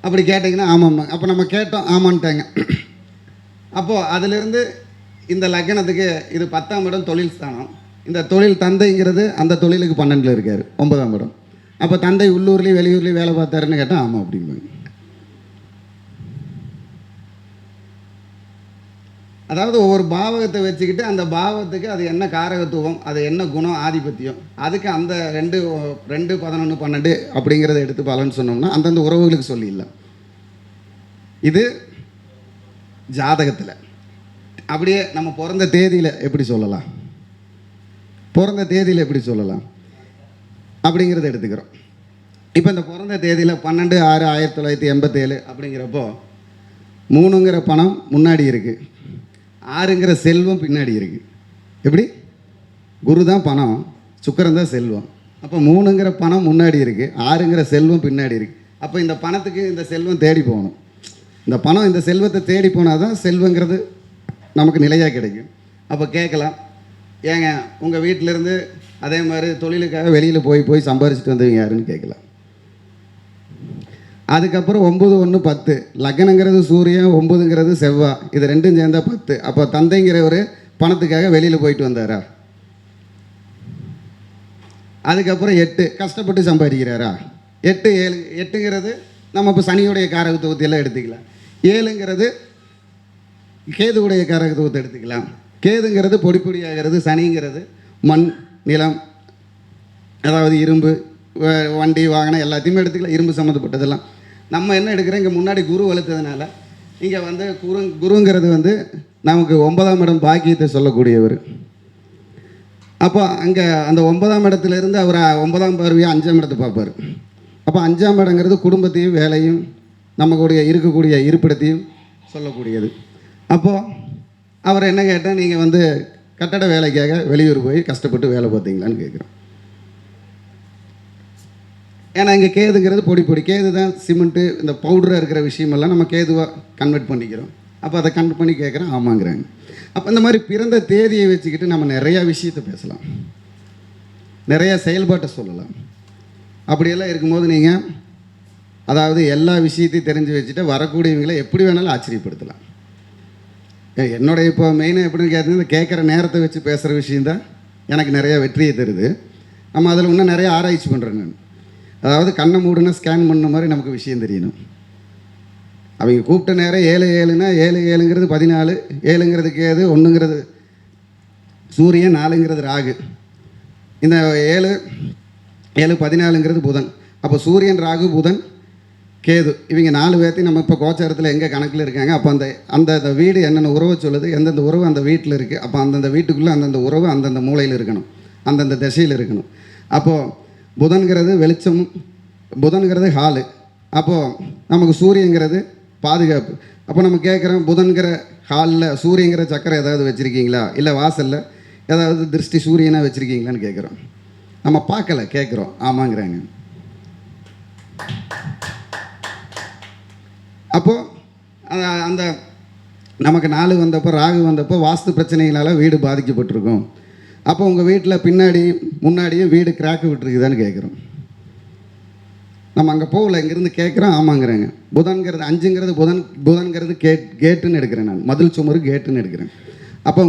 அப்படி கேட்டிங்கன்னா ஆமாம்மா. அப்போ நம்ம கேட்டோம் ஆமான்ட்டாங்க. அப்போது அதிலிருந்து இந்த லக்னத்துக்கு இது 10ஆம் இடம் தொழில் ஸ்தானம். இந்த தொழில் தந்தைங்கிறது அந்த தொழிலுக்கு 12ல் இருக்கார் 9ஆம் இடம். அப்போ தந்தை உள்ளூர்லேயும் வெளியூர்லேயும் வேலை பார்த்தாருன்னு கேட்டால் ஆமாம் அப்படிம்பாங்க. அதாவது ஒவ்வொரு பாவகத்தை வச்சுக்கிட்டு அந்த பாவத்துக்கு அது என்ன காரகத்துவம், அது என்ன குணம், ஆதிபத்தியம், அதுக்கு அந்த 2 11 12 அப்படிங்கிறத எடுத்து பலன்னு சொன்னோம்னா அந்தந்த உறவுகளுக்கு சொல்லிடலாம். இது ஜாதகத்தில். அப்படியே நம்ம பிறந்த தேதியில் எப்படி சொல்லலாம் அப்படிங்கிறத எடுத்துக்கிறோம். இப்போ இந்த பிறந்த தேதியில் 12/6/1987 அப்படிங்கிறப்போ 3ங்கிற பணம் முன்னாடி இருக்குது, 6ங்கிற செல்வம் பின்னாடி இருக்குது. எப்படி? குரு தான் பணம், சுக்கிரன் தான் செல்வம். அப்போ 3ங்கிற பணம் முன்னாடி இருக்குது, 6ங்கிற செல்வம் பின்னாடி இருக்குது. அப்போ இந்த பணத்துக்கு இந்த செல்வம் தேடி போகணும். இந்த பணம் இந்த செல்வத்தை தேடி போனால் தான் செல்வங்கிறது நமக்கு நிலையாக கிடைக்கும். அப்போ கேட்கலாம், ஏங்க உங்கள் வீட்டிலேருந்து அதே மாதிரி தொழிலுக்காக வெளியில் போய் சம்பாரிச்சிட்டு வந்தவங்க யாருன்னு கேட்கலாம். அதுக்கப்புறம் 9 1 10 லக்னங்கிறது சூரியன், 9ங்கிறது செவ்வாய், இது 2ம் சேர்ந்தால் 10. அப்போ தந்தைங்கிறவர் பணத்துக்காக வெளியில் போயிட்டு வந்தாரா? அதுக்கப்புறம் 8 கஷ்டப்பட்டு சம்பாதிக்கிறாரா? 8 7 8ங்கிறது நம்ம இப்போ சனியுடைய காரகத்துவத்தையெல்லாம் எடுத்துக்கலாம். 7ங்கிறது கேதுவுடைய காரகத்துவத்தை எடுத்துக்கலாம். கேதுங்கிறது பொடி ஆகிறது, சனிங்கிறது மண் நிலம், அதாவது இரும்பு வண்டி வாகனம் எல்லாத்தையுமே எடுத்துக்கலாம், இரும்பு சம்மந்தப்பட்டதெல்லாம். நம்ம என்ன எடுக்கிறோம், இங்கே முன்னாடி குரு வளர்த்ததுனால இங்கே வந்து குருங்கிறது வந்து நமக்கு 9ஆம் இடம் பாக்கியத்தை சொல்லக்கூடியவர். அப்போ அங்கே அந்த 9ஆம் இடத்துலேருந்து அவர் 9ஆம் பார்வையாக 5ஆம் இடத்தை பார்ப்பார். அப்போ 5ஆம் இடங்கிறது குடும்பத்தையும் வேலையும் நமக்குடைய இருக்கக்கூடிய இருப்பிடத்தையும் சொல்லக்கூடியது. அப்போது அவர் என்ன கேட்டால், நீங்கள் வந்து கட்டட வேலைக்காக வெளியூர் போய் கஷ்டப்பட்டு வேலை பார்த்தீங்களான்னு கேட்குறோம். ஏன்னா இங்கே கேதுங்கிறது பொடி கேது தான் சிமெண்ட்டு இந்த பவுடராக இருக்கிற விஷயமெல்லாம் நம்ம கேதுவாக கன்வெர்ட் பண்ணிக்கிறோம். அப்போ அதை கன்வெர்ட் பண்ணி கேட்குறேன் ஆமாங்கிறாங்க. அப்போ இந்த மாதிரி பிறந்த தேதியை வச்சுக்கிட்டு நம்ம நிறையா விஷயத்தை பேசலாம், நிறையா செயல்பாட்டை சொல்லலாம். அப்படியெல்லாம் இருக்கும்போது நீங்கள் அதாவது எல்லா விஷயத்தையும் தெரிஞ்சு வச்சுட்டு வரக்கூடியவங்களை எப்படி வேணாலும் ஆச்சரியப்படுத்தலாம். என்னுடைய இப்போ மெயினாக எப்படின்னு கேட்டீங்கன்னா, இந்த கேட்குற நேரத்தை வச்சு பேசுகிற விஷயந்தான் எனக்கு நிறையா வெற்றியை தருது. நம்ம அதில் இன்னும் நிறைய ஆராய்ச்சி பண்ணுறேன் நான். அதாவது கண்ணை மூடுனா ஸ்கேன் பண்ண மாதிரி நமக்கு விஷயம் தெரியணும். அவங்க கூப்பிட்ட நேரம் 7:7னா 7:7ங்கிறது 14, 7ங்கிறது கேது, 1ங்கிறது சூரியன், 4ங்கிறது ராகு. இந்த 7 14ங்கிறது புதன். அப்போ சூரியன், ராகு, புதன், கேது இவங்க 4 பேர்த்தையும் நம்ம இப்போ கோச்சாரத்தில் எங்கே கணக்கில் இருக்காங்க. அப்போ அந்த வீடு என்னென்ன உறவை சொல்லுது, எந்தெந்த உறவு அந்த வீட்டில் இருக்குது. அப்போ அந்தந்த வீட்டுக்குள்ளே அந்தந்த உறவு அந்தந்த மூலையில் இருக்கணும், அந்தந்த திசையில் இருக்கணும். அப்போது புதன்கிறது வெளிச்சம், புதன்கிறது ஹாலு. அப்போது நமக்கு சூரியங்கிறது பாதுகாப்பு. அப்போ நம்ம கேட்குறோம், புதன்கிற ஹாலில் சூரியங்கிற சக்கரம் ஏதாவது வச்சுருக்கீங்களா, இல்லை வாசலில் ஏதாவது திருஷ்டி சூரியனாக வச்சுருக்கீங்களான்னு கேட்குறோம். நம்ம பார்க்கல, கேட்குறோம் ஆமாங்கிறாங்க. அப்போது அந்த நமக்கு 4 வந்தப்போ ராகு வந்தப்போ வாஸ்து பிரச்சனைகளால் வீடு பாதிக்கப்பட்டிருக்கும். அப்போ உங்கள் வீட்டில் பின்னாடி முன்னாடியும் வீடு கிராக்கு விட்டுருக்குதான்னு கேட்குறோம். நம்ம அங்கே போகல, இங்கேருந்து கேட்குறோம் ஆமாங்கிறாங்க. புதன்கிறது 5ங்கிறது புதன்கிறது கேட்டுன்னு எடுக்கிறேன் நான், மதில் சுமரு கேட்டுன்னு எடுக்கிறேன். அப்போ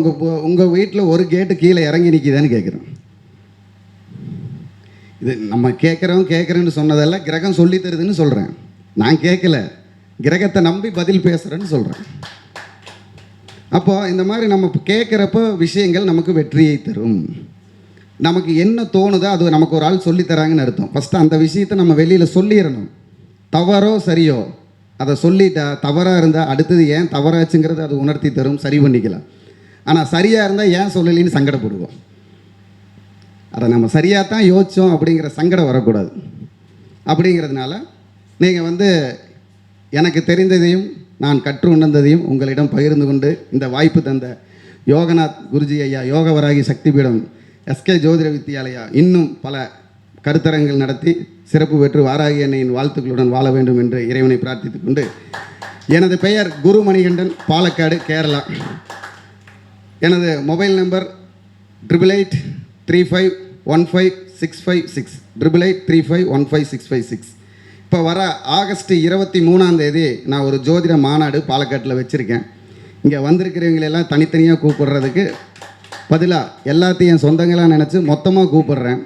உங்கள் வீட்டில் ஒரு கேட்டு கீழே இறங்கி நிற்கிதான்னு கேட்குறோம். இது நம்ம கேட்குறேன்னு சொன்னதெல்லாம் கிரகம் சொல்லி தருதுன்னு சொல்கிறேன். நான் கேட்கல, கிரகத்தை நம்பி பதில் பேசுகிறேன்னு சொல்கிறேன். அப்போது இந்த மாதிரி நம்ம கேட்குறப்போ விஷயங்கள் நமக்கு வெற்றியை தரும். நமக்கு என்ன தோணுதோ அது நமக்கு ஒரு ஆள் சொல்லித்தராங்கன்னு அர்த்தம். ஃபஸ்ட்டு அந்த விஷயத்தை நம்ம வெளியில் சொல்லிடணும். தவறோ சரியோ அதை சொல்லிட்டா, தவறாக இருந்தால் அடுத்தது ஏன் தவறாச்சுங்கிறது அது உணர்த்தி தரும், சரி பண்ணிக்கலாம். ஆனால் சரியாக இருந்தால் ஏன் சொல்லலின்னு சங்கடப்படுவோம். அதை நம்ம சரியாக தான் யோசித்தோம் அப்படிங்கிற சங்கடம் வரக்கூடாது. அப்படிங்கிறதுனால நீங்கள் வந்து எனக்கு தெரிந்ததையும் நான் கற்று உணர்ந்ததையும் உங்களிடம் பகிர்ந்து கொண்டு இந்த வாய்ப்பு தந்த யோகநாத் குருஜி ஐயா, யோகவராகி சக்தி பீடம், எஸ்கே ஜோதிட வித்யாலயா இன்னும் பல கருத்தரங்கள் நடத்தி சிறப்பு பெற்று வாராகி அன்னையின் வாழ்த்துக்களுடன் வாழ வேண்டும் என்று இறைவனை பிரார்த்தித்துக் கொண்டு, எனது பெயர் குரு மணிகண்டன், பாலக்காடு, கேரளா. எனது மொபைல் நம்பர் 8835156556 8835156556. இப்போ வர ஆகஸ்ட் 23ஆம் தேதி நான் ஒரு ஜோதிட மாநாடு பாலக்காட்டில் வச்சுருக்கேன். இங்கே வந்திருக்கிறவங்களெல்லாம் தனித்தனியாக கூப்பிடுறதுக்கு பதிலாக எல்லாத்தையும் என் சொந்தங்களாக நினச்சி மொத்தமாக கூப்பிடுறேன்.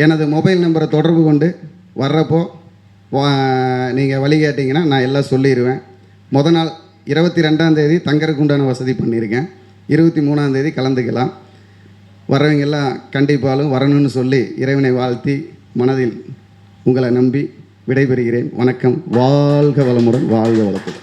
எனது மொபைல் நம்பரை தொடர்பு கொண்டு வர்றப்போ நீங்கள் வழி கேட்டிங்கன்னா நான் எல்லாம் சொல்லிடுவேன். மொதல் நாள் 22ஆம் தேதி தங்கறதுக்கு உண்டான வசதி பண்ணியிருக்கேன். 23ஆம் தேதி கலந்துக்கலாம். வர்றவங்கெல்லாம் கண்டிப்பாலும் வரணும்னு சொல்லி இறைவனை வாழ்த்தி மனதில் உங்களை நம்பி விடைபெறுகிறேன். வணக்கம். வாழ்க வளமுடன், வாழ்க வளத்துடன்.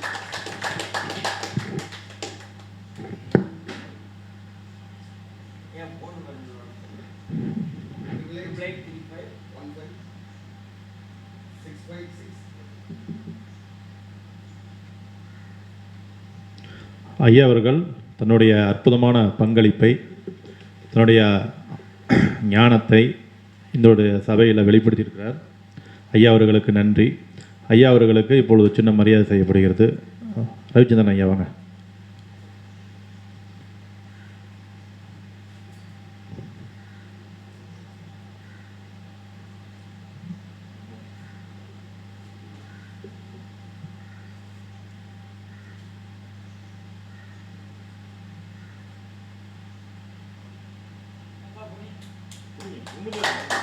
ஐயா அவர்கள் தன்னுடைய அற்புதமான பங்களிப்பை, தன்னுடைய ஞானத்தை இந்த சபையில் வெளிப்படுத்தியிருக்கிறார். ஐயா அவர்களுக்கு நன்றி. ஐயா அவர்களுக்கு இப்பொழுது சின்ன மரியாதை செய்யப்படுகிறது. ரவிச்சந்திரன் ஐயா வாங்க. Muito